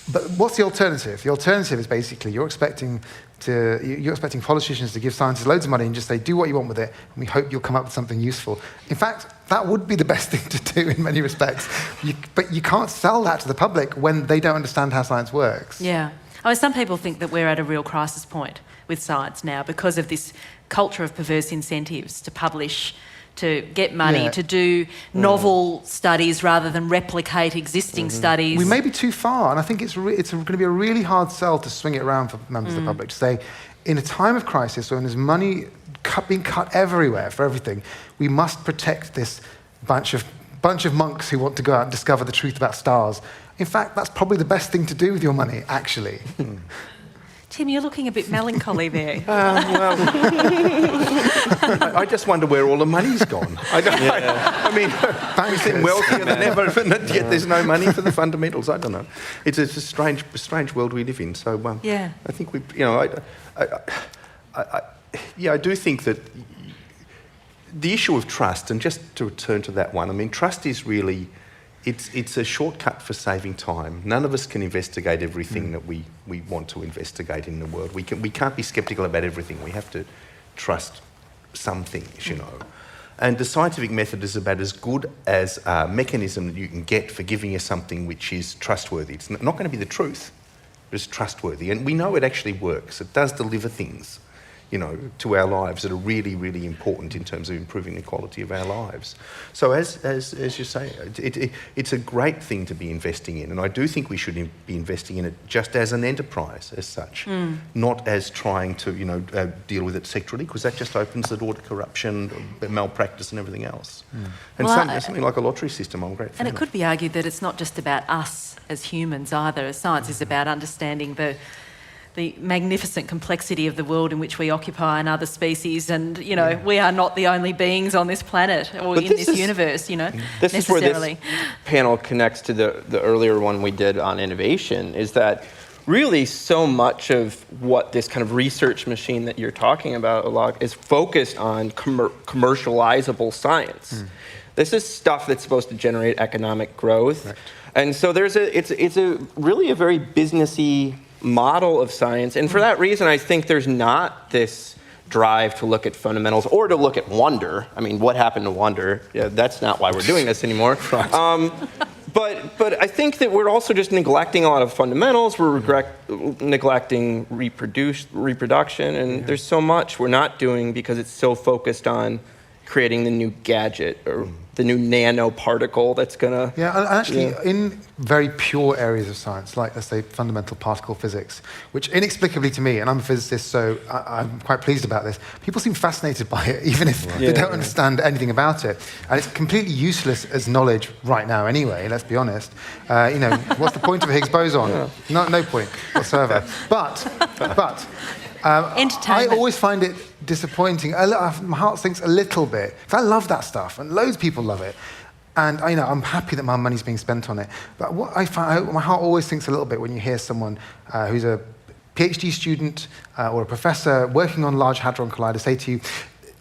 Speaker 3: But what's the alternative? The alternative is basically you're expecting politicians to give scientists loads of money and just say, do what you want with it, and we hope you'll come up with something useful. In fact, that would be the best thing to do in many respects. But you can't sell that to the public when they don't understand how science works.
Speaker 2: Yeah. I mean, some people think that we're at a real crisis point with science now because of this culture of perverse incentives to publish, to get money, to do novel studies rather than replicate existing studies.
Speaker 3: We may be too far, and I think it's going to be a really hard sell to swing it around for members of the public, to say, in a time of crisis when there's money being cut everywhere for everything, we must protect this bunch of monks who want to go out and discover the truth about stars. In fact, that's probably the best thing to do with your money, actually.
Speaker 2: Tim, you're looking a bit melancholy there.
Speaker 4: I just wonder where all the money's gone. I mean, we seem wealthier than ever, and yet there's no money for the fundamentals. I don't know. It's a strange world we live in. So, I think I do think that the issue of trust, and just to return to that one, I mean, trust is really, it's a shortcut for saving time. None of us can investigate everything that we want to investigate in the world. We can't be sceptical about everything. We have to trust some things, And the scientific method is about as good as a mechanism that you can get for giving you something which is trustworthy. It's not going to be the truth, but it's trustworthy. And we know it actually works. It does deliver things, to our lives that are really, really important in terms of improving the quality of our lives. So as you say, it's a great thing to be investing in, and I do think we should be investing in it just as an enterprise as such, not as trying to, deal with it sectorally, because that just opens the door to corruption, malpractice and everything else. And something like a lottery system, I'm great fan
Speaker 2: And it could be argued that it's not just about us as humans either. Science is about understanding the magnificent complexity of the world in which we occupy and other species, and we are not the only beings on this planet or in this universe.
Speaker 5: This is where this panel connects to the earlier one we did on innovation. Is that really so much of what this kind of research machine that you're talking about, Alok, is focused on commercializable science. This is stuff that's supposed to generate economic growth, and so it's really a very businessy model of science, and for that reason I think there's not this drive to look at fundamentals or to look at wonder. I mean, what happened to wonder? Yeah, that's not why we're doing this anymore. But I think that we're also just neglecting a lot of fundamentals. We're neglecting reproduction, and there's so much we're not doing because it's so focused on creating the new gadget or the new nanoparticle that's going to...
Speaker 3: Yeah, and actually, in very pure areas of science, like, let's say, fundamental particle physics, which inexplicably to me, and I'm a physicist, so I'm quite pleased about this, people seem fascinated by it, even if they don't understand anything about it. And it's completely useless as knowledge right now anyway, let's be honest. What's the point of a Higgs boson? No point whatsoever. But I always find it disappointing. My heart sinks a little bit. I love that stuff, and loads of people love it. And I'm happy that my money's being spent on it. But what I find, my heart always thinks a little bit when you hear someone who's a PhD student or a professor working on Large Hadron Collider say to you,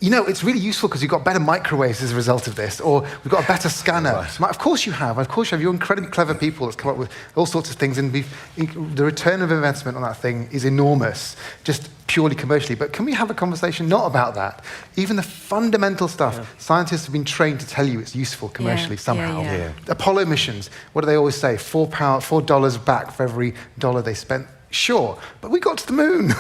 Speaker 3: it's really useful because you've got better microwaves as a result of this, or we've got a better scanner.
Speaker 4: Right.
Speaker 3: Of course you have. Of course you have. You're incredibly clever people that's come up with all sorts of things, and the return of investment on that thing is enormous, just purely commercially. But can we have a conversation not about that? Even the fundamental stuff, scientists have been trained to tell you it's useful commercially somehow.
Speaker 4: Yeah.
Speaker 3: Apollo missions, what do they always say? $4 back for every dollar they spent. Sure, but we got to the moon.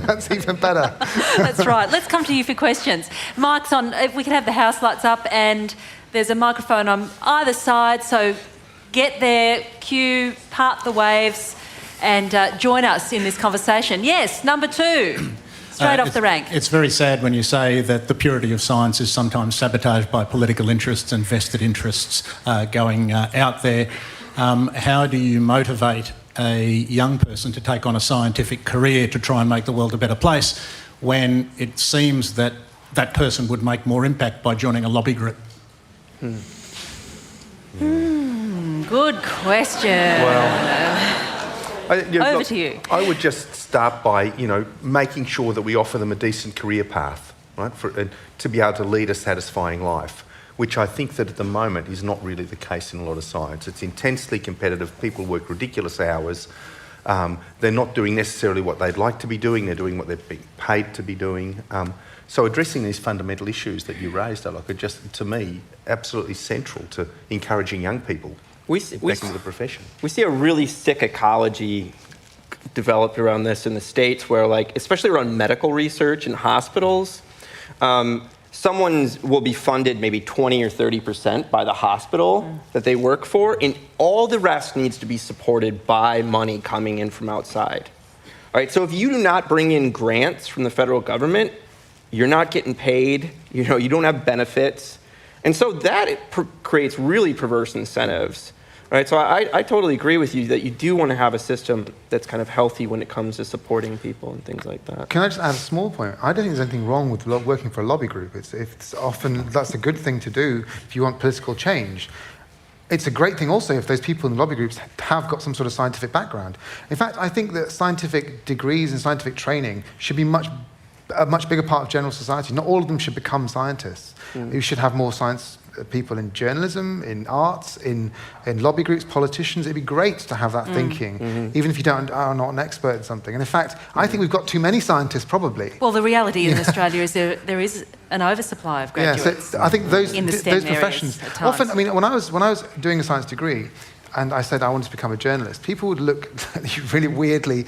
Speaker 3: That's even better.
Speaker 2: That's right. Let's come to you for questions. Mike's on. If we could have the house lights up, and there's a microphone on either side, so get there, queue, part the waves, and join us in this conversation. Yes, number 2, straight off the rank.
Speaker 6: It's very sad when you say that the purity of science is sometimes sabotaged by political interests and vested interests going out there. How do you motivate a young person to take on a scientific career to try and make the world a better place when it seems that that person would make more impact by joining a lobby group?
Speaker 2: Good question. Over to you.
Speaker 4: I would just start by, making sure that we offer them a decent career path, right, to be able to lead a satisfying life, which I think that at the moment is not really the case in a lot of science. It's intensely competitive. People work ridiculous hours. They're not doing necessarily what they'd like to be doing. They're doing what they're being paid to be doing. So addressing these fundamental issues that you raised, Alok, are just, to me, absolutely central to encouraging young people back into the profession.
Speaker 5: We see a really sick ecology developed around this in the States where, especially around medical research in hospitals, someone will be funded maybe 20 or 30% by the hospital that they work for, and all the rest needs to be supported by money coming in from outside. All right, so if you do not bring in grants from the federal government, you're not getting paid, you don't have benefits. And so that creates really perverse incentives. Right, so I totally agree with you that you do want to have a system that's kind of healthy when it comes to supporting people and things like that.
Speaker 3: Can I just add a small point? I don't think there's anything wrong with working for a lobby group. It's often, that's a good thing to do if you want political change. It's a great thing also if those people in the lobby groups have got some sort of scientific background. In fact, I think that scientific degrees and scientific training should be a much bigger part of general society. Not all of them should become scientists. You should have more science people in journalism, in arts, in lobby groups, politicians. It'd be great to have that thinking, even if you are not an expert in something. And in fact, I think we've got too many scientists, probably.
Speaker 2: Well, the reality in Australia is there is an oversupply of graduates.
Speaker 3: So I think those
Speaker 2: those
Speaker 3: professions often. I mean, when I was doing a science degree, and I said I wanted to become a journalist, people would look at you really weirdly.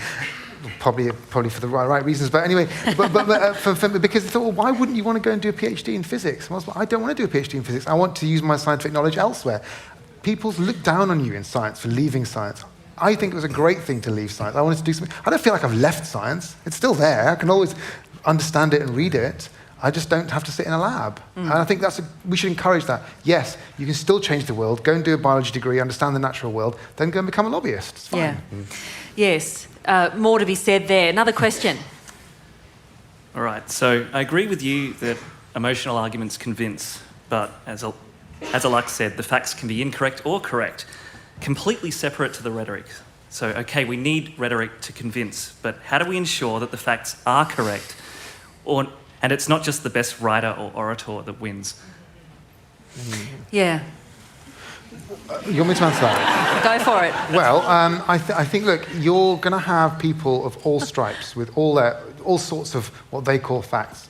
Speaker 3: Probably for the right reasons, but anyway, because they thought, well, why wouldn't you want to go and do a PhD in physics? Well, I don't want to do a PhD in physics. I want to use my scientific knowledge elsewhere. People look down on you in science for leaving science. I think it was a great thing to leave science. I wanted to do something. I don't feel like I've left science. It's still there. I can always understand it and read it. I just don't have to sit in a lab. And I think we should encourage that. Yes, you can still change the world. Go and do a biology degree, understand the natural world, then go and become a lobbyist. It's fine.
Speaker 2: Yeah. Yes. More to be said there. Another question.
Speaker 7: All right. So I agree with you that emotional arguments convince, but as Alok said, the facts can be incorrect or correct, completely separate to the rhetoric. So, okay, we need rhetoric to convince, but how do we ensure that the facts are correct, and it's not just the best writer or orator that wins?
Speaker 2: Yeah.
Speaker 3: You want me to answer that?
Speaker 2: Go for it.
Speaker 3: Well, I think, look, you're going to have people of all stripes with all sorts of what they call facts,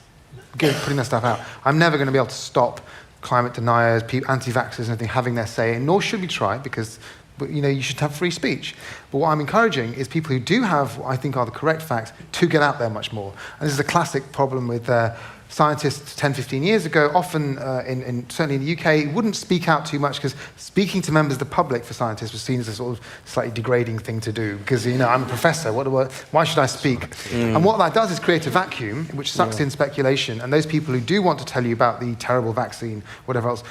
Speaker 3: putting their stuff out. I'm never going to be able to stop climate deniers, anti-vaxxers and everything having their say, and nor should we try, because you should have free speech. But what I'm encouraging is people who do have what I think are the correct facts to get out there much more. And this is a classic problem with scientists 10, 15 years ago, often certainly in the UK, wouldn't speak out too much because speaking to members of the public for scientists was seen as a sort of slightly degrading thing to do because, I'm a professor, why should I speak? And what that does is create a vacuum which sucks in speculation, and those people who do want to tell you about the terrible vaccine, whatever else,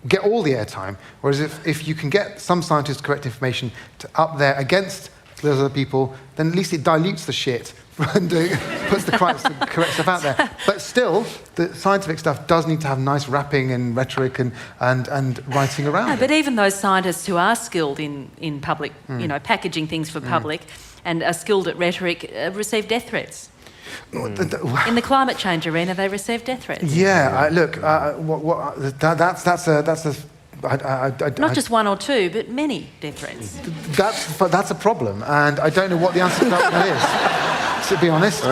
Speaker 3: get all the airtime. Whereas if you can get some scientists correct information up there against those other people, then at least it dilutes the shit and puts the correct stuff out there. But still, the scientific stuff does need to have nice wrapping and rhetoric and writing around it.
Speaker 2: But even those scientists who are skilled in public, packaging things for public and are skilled at rhetoric receive death threats. In the climate change arena, they receive death threats.
Speaker 3: Yeah,
Speaker 2: Not just one or two, but many death threats.
Speaker 3: That's a problem, and I don't know what the answer to that one is, to be honest.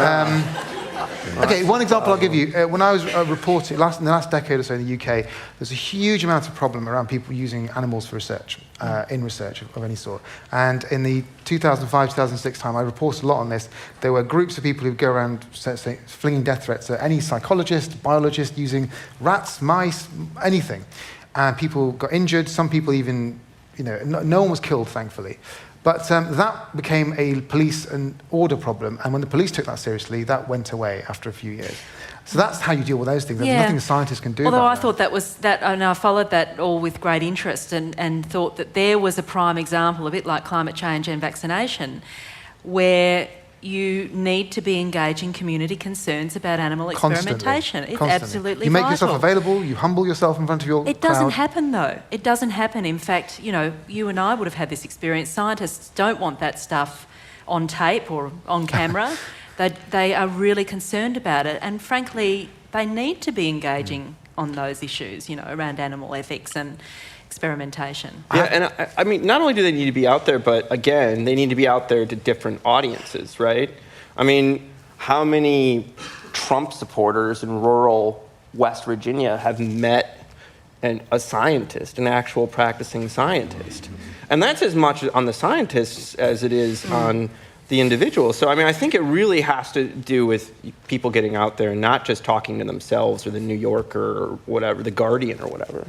Speaker 3: Okay, one example I'll give you. When I was reporting in the last decade or so in the UK, there's a huge amount of problem around people using animals for research, in research of any sort. And in the 2005-2006 time, I reported a lot on this. There were groups of people who go around flinging death threats at any psychologist, biologist, using rats, mice, anything. And people got injured. Some people even, no one was killed, thankfully. But that became a police and order problem. And when the police took that seriously, that went away after a few years. So that's how you deal with those things. There's nothing the scientists can do.
Speaker 2: Although I
Speaker 3: about
Speaker 2: thought that was that, and I followed that all with great interest and thought that there was a prime example, a bit like climate change and vaccination, where you need to be engaging community concerns about animal experimentation. It's absolutely vital.
Speaker 3: You make yourself available, you humble yourself in front of your
Speaker 2: crowd. It doesn't happen, though. It doesn't happen. In fact, you and I would have had this experience. Scientists don't want that stuff on tape or on camera. They are really concerned about it. And frankly, they need to be engaging on those issues, around animal ethics and experimentation.
Speaker 5: Yeah, and I mean, not only do they need to be out there, but again, they need to be out there to different audiences, right? I mean, how many Trump supporters in rural West Virginia have met a scientist, an actual practicing scientist? And that's as much on the scientists as it is on the individual. So, I mean, I think it really has to do with people getting out there and not just talking to themselves or the New Yorker or whatever, the Guardian or whatever.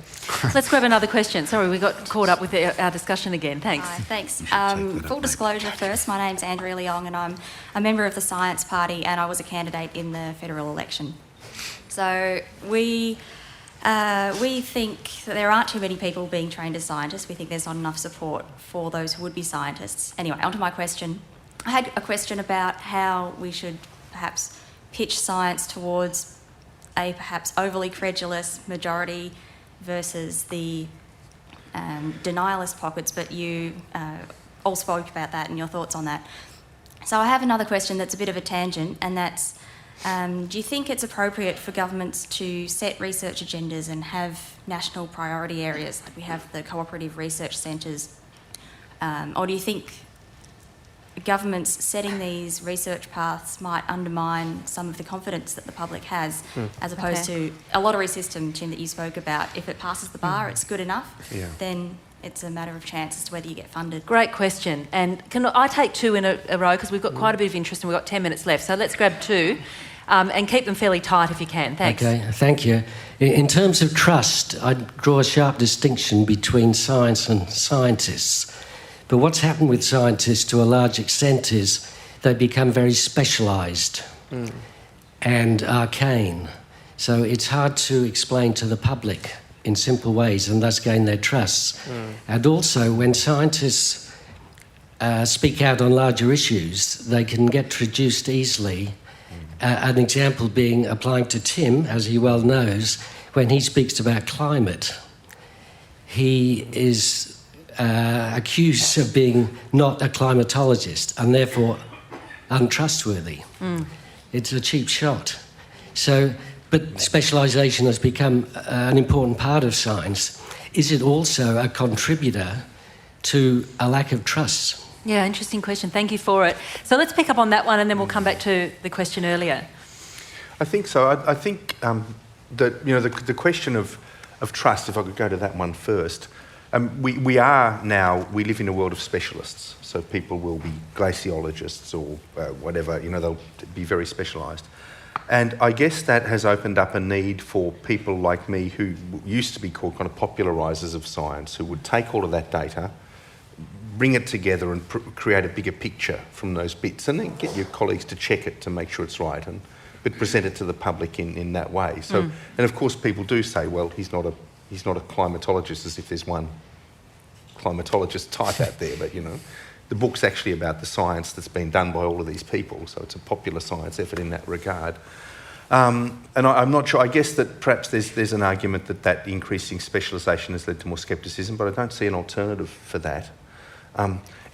Speaker 2: Let's grab another question. Sorry, we got caught up with our discussion again. Thanks.
Speaker 8: Hi, thanks. Full disclosure first, my name's Andrea Leong and I'm a member of the Science Party and I was a candidate in the federal election. So we think that there aren't too many people being trained as scientists. We think there's not enough support for those who would be scientists. Anyway, onto my question. I had a question about how we should perhaps pitch science towards a perhaps overly credulous majority versus the denialist pockets, but you all spoke about that and your thoughts on that. So I have another question that's a bit of a tangent, and that's, do you think it's appropriate for governments to set research agendas and have national priority areas, like we have the cooperative research centres, or do you think governments setting these research paths might undermine some of the confidence that the public has, as opposed to a lottery system, Tim, that you spoke about? If it passes the bar, it's good enough, then it's a matter of chance as to whether you get funded.
Speaker 2: Great question. And can I take two in a row, because we've got quite a bit of interest and we've got 10 minutes left. So let's grab two and keep them fairly tight if you can. Thanks.
Speaker 9: Okay, thank you. In terms of trust, I draw a sharp distinction between science and scientists. But what's happened with scientists to a large extent is they become very specialised and arcane. So it's hard to explain to the public in simple ways and thus gain their trust. And also, when scientists speak out on larger issues, they can get traduced easily. An example being applying to Tim, as he well knows, when he speaks about climate, he is accused of being not a climatologist and therefore untrustworthy. It's a cheap shot. So, but specialisation has become an important part of science. Is it also a contributor to a lack of trust?
Speaker 2: Yeah, interesting question. Thank you for it. So let's pick up on that one and then we'll come back to the question earlier.
Speaker 4: I think so. I think that the question of trust, if I could go to that one first, we live in a world of specialists, so people will be glaciologists or whatever, they'll be very specialised. And I guess that has opened up a need for people like me who used to be called kind of popularisers of science, who would take all of that data, bring it together and create a bigger picture from those bits, and then get your colleagues to check it to make sure it's right, but present it to the public in that way. So, and of course people do say, well, he's not a climatologist, as if there's one climatologist type out there, but the book's actually about the science that's been done by all of these people, so it's a popular science effort in that regard. And I'm not sure, I guess that perhaps there's an argument that increasing specialisation has led to more scepticism, but I don't see an alternative for that.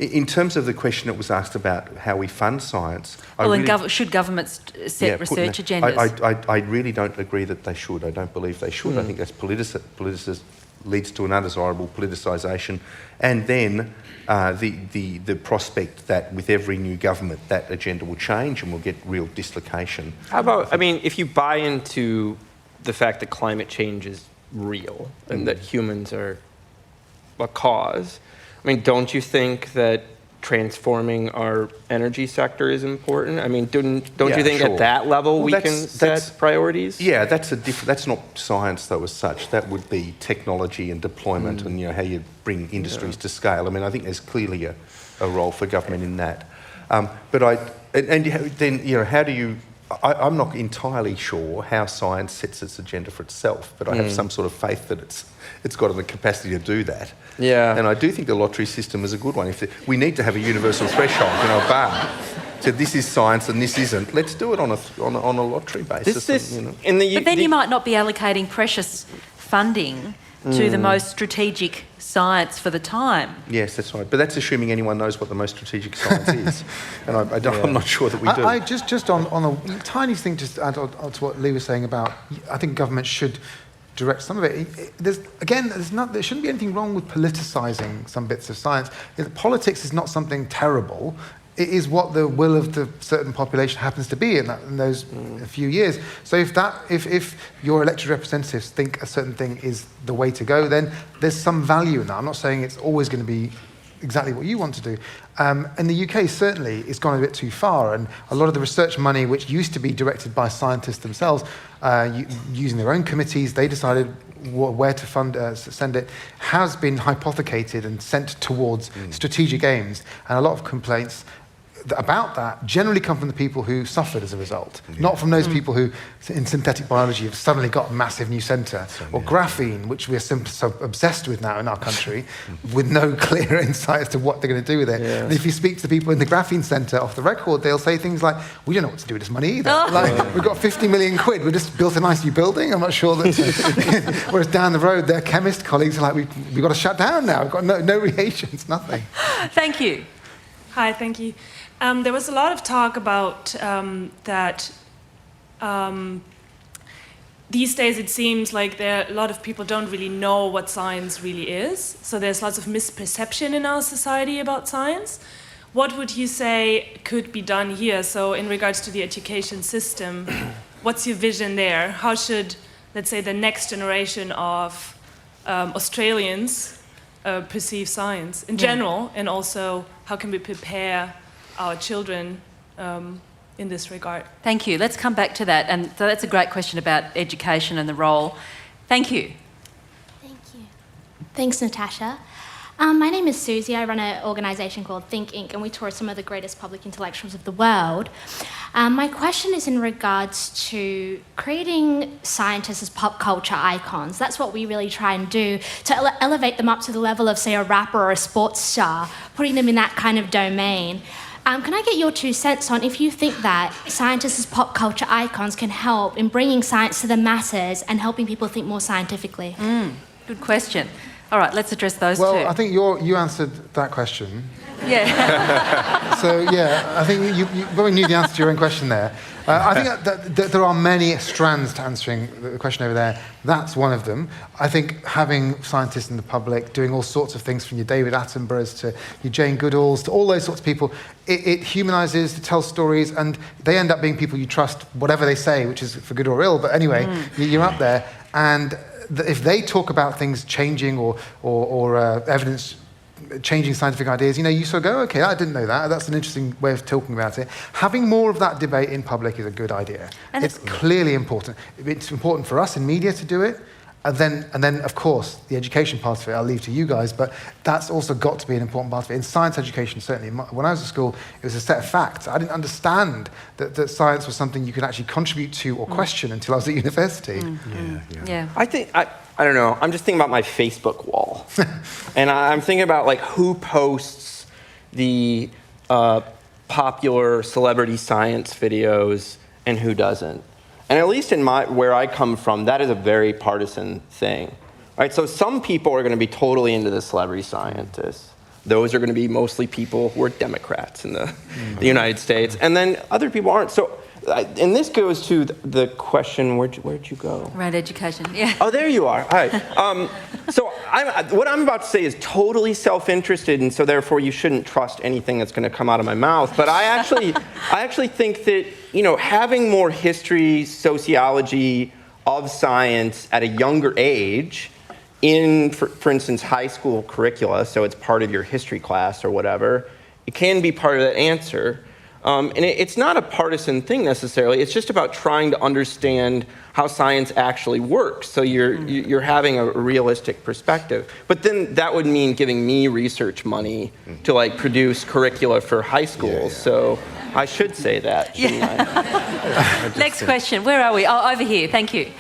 Speaker 4: In terms of the question that was asked about how we fund science...
Speaker 2: should governments set research agendas?
Speaker 4: I really don't agree that they should. I don't believe they should. I think that's leads to an undesirable politicisation. And then the prospect that with every new government that agenda will change and we'll get real dislocation.
Speaker 5: How about, if you buy into the fact that climate change is real and that humans are a cause, don't you think that transforming our energy sector is important? Don't you think at that level we can set priorities?
Speaker 4: Yeah, that's not science though as such. That would be technology and deployment and how you bring industries to scale. I think there's clearly a role for government in that. How do you... I'm not entirely sure how science sets its agenda for itself, but I have some sort of faith that it's got the capacity to do that.
Speaker 5: Yeah.
Speaker 4: And I do think the lottery system is a good one. We need to have a universal threshold, a bar. So this is science and this isn't. Let's do it on a lottery basis.
Speaker 2: But then you might not be allocating precious funding to the most strategic science for the time.
Speaker 4: Yes, that's right. But that's assuming anyone knows what the most strategic science is. And I'm not sure that we do.
Speaker 3: Just on a tiny thing, just to add on to what Lee was saying about, I think government should direct some of it. There shouldn't be anything wrong with politicising some bits of science. Politics is not something terrible. It is what the will of the certain population happens to be in those few years. So if your elected representatives think a certain thing is the way to go, then there's some value in that. I'm not saying it's always going to be exactly what you want to do. In the UK, certainly, it's gone a bit too far, and a lot of the research money, which used to be directed by scientists themselves, using their own committees, they decided where to send it, has been hypothecated and sent towards strategic aims, and a lot of complaints about that generally come from the people who suffered as a result, not from those people who, in synthetic biology, have suddenly got a massive new centre, or graphene, which we're so obsessed with now in our country, with no clear insight as to what they're going to do with it. Yeah. And if you speak to the people in the graphene centre off the record, they'll say things like, we don't know what to do with this money either. We've got 50 million quid, we just built a nice new building, I'm not sure that... Whereas down the road, their chemist colleagues are like, we've got to shut down now, we've got no reagents, nothing.
Speaker 2: Thank you.
Speaker 10: Hi, thank you. There was a lot of talk about that these days it seems like a lot of people don't really know what science really is. So there's lots of misperception in our society about science. What would you say could be done here? So in regards to the education system, what's your vision there? How should, let's say, the next generation of Australians perceive science in general, and also how can we prepare our children in this regard?
Speaker 2: Thank you. Let's come back to that. And so that's a great question about education and the role. Thank you.
Speaker 11: Thank you. Thanks, Natasha. My name is Susie. I run an organisation called Think Inc., and we tour some of the greatest public intellectuals of the world. My question is in regards to creating scientists as pop culture icons. That's what we really try and do, to elevate them up to the level of, say, a rapper or a sports star, putting them in that kind of domain. Can I get your 2 cents on if you think that scientists as pop culture icons can help in bringing science to the masses and helping people think more scientifically?
Speaker 2: Good question. All right, let's address those two.
Speaker 3: Well, I think you answered that question.
Speaker 2: Yeah.
Speaker 3: So, I think you probably knew the answer to your own question there. I think that there are many strands to answering the question over there. That's one of them. I think having scientists in the public doing all sorts of things, from your David Attenboroughs to your Jane Goodalls to all those sorts of people, it humanises, it tells stories, and they end up being people you trust, whatever they say, which is for good or ill. But anyway, you're up there, and if they talk about things changing or evidence changing scientific ideas, you sort of go, okay, I didn't know that. That's an interesting way of talking about it. Having more of that debate in public is a good idea. And it's clearly important. It's important for us in media to do it. And then, of course, the education part of it, I'll leave to you guys, but that's also got to be an important part of it. In science education, certainly. When I was at school, it was a set of facts. I didn't understand that science was something you could actually contribute to or question until I was at university.
Speaker 5: Yeah. I don't know. I'm just thinking about my Facebook wall. And I'm thinking about, who posts the popular celebrity science videos and who doesn't. And at least in where I come from, that is a very partisan thing. Right? So some people are going to be totally into the celebrity scientists. Those are going to be mostly people who are Democrats in the United States. And then other people aren't. So, and this goes to the question, where'd you go?
Speaker 2: Around education, yeah.
Speaker 5: Oh, there you are. All right. So what I'm about to say is totally self-interested, and so therefore you shouldn't trust anything that's going to come out of my mouth. But I actually think that, you know, having more history, sociology of science at a younger age in, for instance, high school curricula, so it's part of your history class or whatever, it can be part of that answer. And it's not a partisan thing necessarily. It's just about trying to understand how science actually works. So you're having a realistic perspective. But then that would mean giving me research money to like produce curricula for high schools. So I should say that, shouldn't I?
Speaker 2: Next question. Where are we? Oh, over here. Thank you.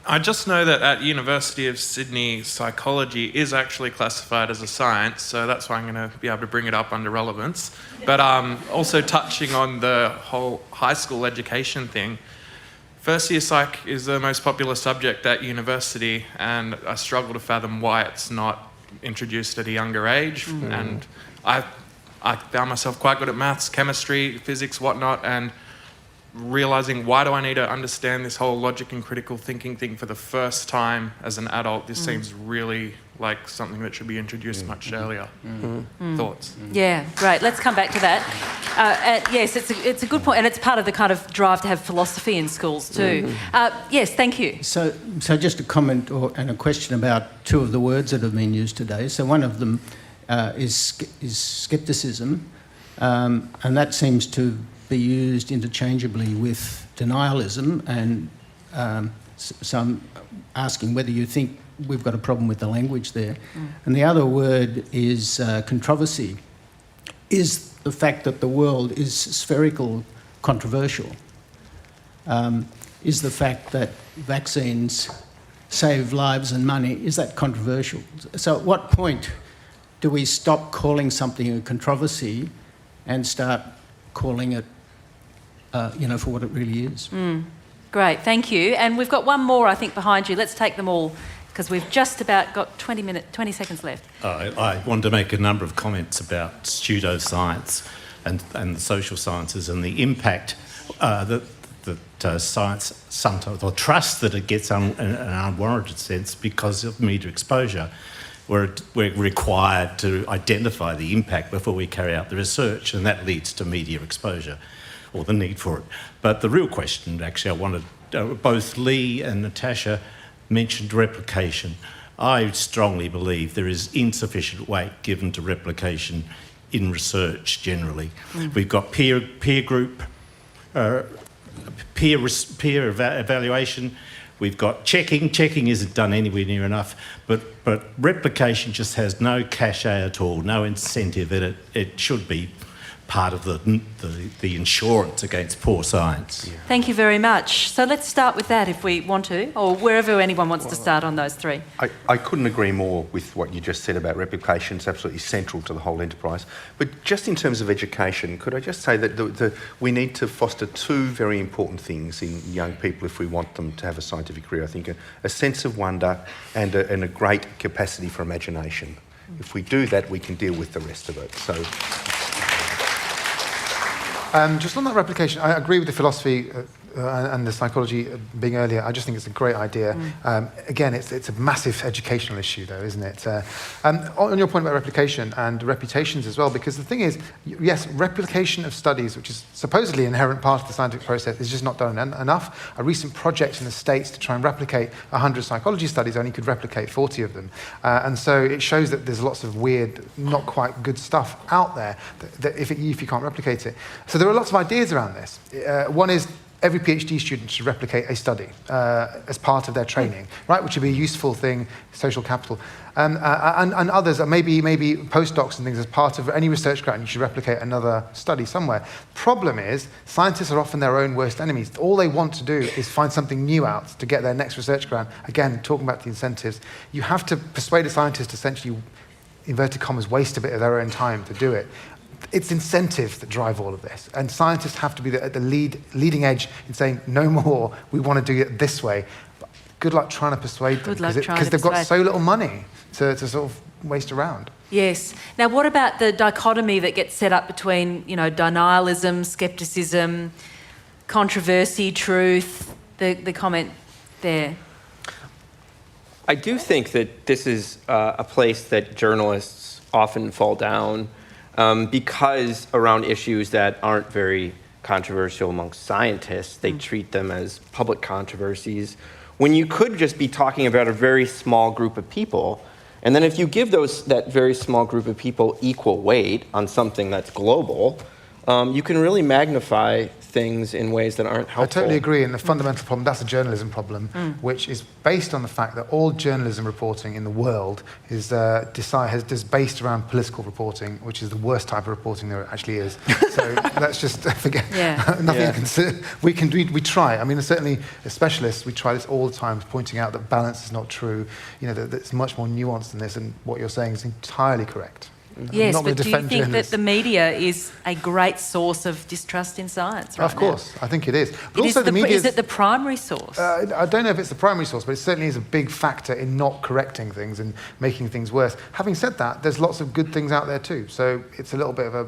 Speaker 12: I just know that at University of Sydney, psychology is actually classified as a science, so that's why I'm going to be able to bring it up under relevance. But also touching on the whole high school education thing, first year psych is the most popular subject at university, and I struggle to fathom why it's not introduced at a younger age. And I found myself quite good at maths, chemistry, physics, whatnot, and realising, why do I need to understand this whole logic and critical thinking thing for the first time as an adult? This seems really like something that should be introduced much earlier. Thoughts?
Speaker 2: Yeah, great. Let's come back to that. Yes, it's a good point, and it's part of the kind of drive to have philosophy in schools too. Yes, thank you.
Speaker 6: So just a comment and a question about two of the words that have been used today. So one of them is scepticism, and that seems to be used interchangeably with denialism, and so I'm asking whether you think we've got a problem with the language there. And the other word is controversy. Is the fact that the world is spherical controversial? Is the fact that vaccines save lives and money, is that controversial? So at what point do we stop calling something a controversy and start calling it for what it really is?
Speaker 2: Great, thank you. And we've got one more, I think, behind you. Let's take them all, because we've just about got 20 seconds left.
Speaker 13: I wanted to make a number of comments about pseudoscience and the social sciences and the impact that science sometimes, or trust that it gets in an unwarranted sense because of media exposure. We're required to identify the impact before we carry out the research, and that leads to media exposure, or the need for it. But the real question, actually, I wanted, both Lee and Natasha mentioned replication. I strongly believe there is insufficient weight given to replication in research generally. We've got peer group, peer evaluation. We've got checking. Checking isn't done anywhere near enough, but replication just has no cachet at all, no incentive in it. It should be part of the insurance against poor science.
Speaker 2: Yeah. Thank you very much. So let's start with that if we want to, or wherever anyone wants to start on those three.
Speaker 4: I couldn't agree more with what you just said about replication. It's absolutely central to the whole enterprise. But just in terms of education, could I just say that we need to foster two very important things in young people if we want them to have a scientific career. I think a sense of wonder and a great capacity for imagination. If we do that, we can deal with the rest of it. So.
Speaker 3: Just on that replication, I agree with the philosophy and the psychology being earlier. I just think it's a great idea. Again, it's a massive educational issue, though, isn't it? On your point about replication and reputations as well, because the thing is, yes, replication of studies, which is supposedly an inherent part of the scientific process, is just not done enough. A recent project in the States to try and replicate 100 psychology studies only could replicate 40 of them. And so it shows that there's lots of weird, not quite good stuff out there that if you can't replicate it. So there are lots of ideas around this. One is every PhD student should replicate a study as part of their training, right? Which would be a useful thing, social capital. And others, maybe postdocs and things, as part of any research grant, you should replicate another study somewhere. Problem is, scientists are often their own worst enemies. All they want to do is find something new out to get their next research grant. Again, talking about the incentives, you have to persuade a scientist to essentially inverted commas, waste a bit of their own time to do it. It's incentives that drive all of this. And scientists have to be at the leading edge in saying, no more, we want to do it this way. But good luck trying to persuade them, because they've got so little money to sort of waste around.
Speaker 2: Yes. Now, what about the dichotomy that gets set up between, denialism, scepticism, controversy, truth, the comment there?
Speaker 5: I do think that this is a place that journalists often fall down because around issues that aren't very controversial amongst scientists, they treat them as public controversies, when you could just be talking about a very small group of people. And then if you give that very small group of people equal weight on something that's global, you can really magnify things in ways that aren't helpful.
Speaker 3: I totally agree, and the fundamental problem, that's a journalism problem, which is based on the fact that all journalism reporting in the world is based around political reporting, which is the worst type of reporting there actually is. So let's just forget. Nothing to consider. We try. I mean, certainly as specialists, we try this all the time, pointing out that balance is not true, that it's much more nuanced than this, and what you're saying is entirely correct.
Speaker 2: Yes, but do you think that the media is a great source of distrust in science right
Speaker 3: Of course,
Speaker 2: now?
Speaker 3: I think it is. But also the media
Speaker 2: is it the primary source?
Speaker 3: I don't know if it's the primary source, but it certainly is a big factor in not correcting things and making things worse. Having said that, there's lots of good things out there too. So it's a little bit of a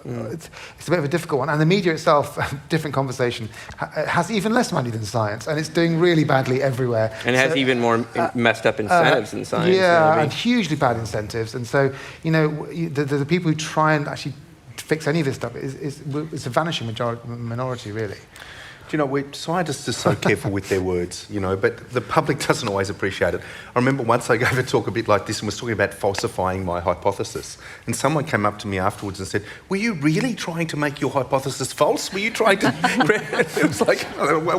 Speaker 3: it's a bit of a difficult one. And the media itself, different conversation, has even less money than science, and it's doing really badly everywhere.
Speaker 5: And it has even more messed up incentives than science.
Speaker 3: Yeah, maybe. And hugely bad incentives. And so, the people who try and actually fix any of this stuff is a vanishing minority, really.
Speaker 4: Do you know, scientists are so careful with their words, but the public doesn't always appreciate it. I remember once I gave a talk a bit like this and was talking about falsifying my hypothesis. And someone came up to me afterwards and said, were you really trying to make your hypothesis false? Were you trying to... It was like,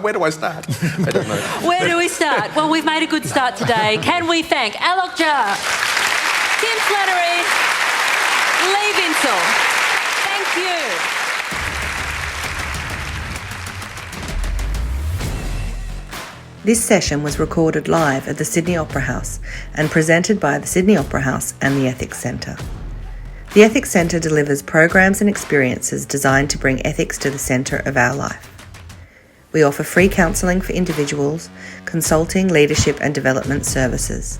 Speaker 4: where do I start? I don't know.
Speaker 2: Where do we start? Well, we've made a good start today. Can we thank Alok Jha, Tim Flannery, Lee Vinsel. Thank you.
Speaker 1: This session was recorded live at the Sydney Opera House and presented by the Sydney Opera House and the Ethics Centre. The Ethics Centre delivers programs and experiences designed to bring ethics to the centre of our life. We offer free counselling for individuals, consulting, leadership and development services.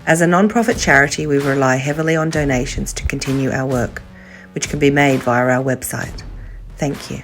Speaker 1: As a non-profit charity, we rely heavily on donations to continue our work, which can be made via our website. Thank you.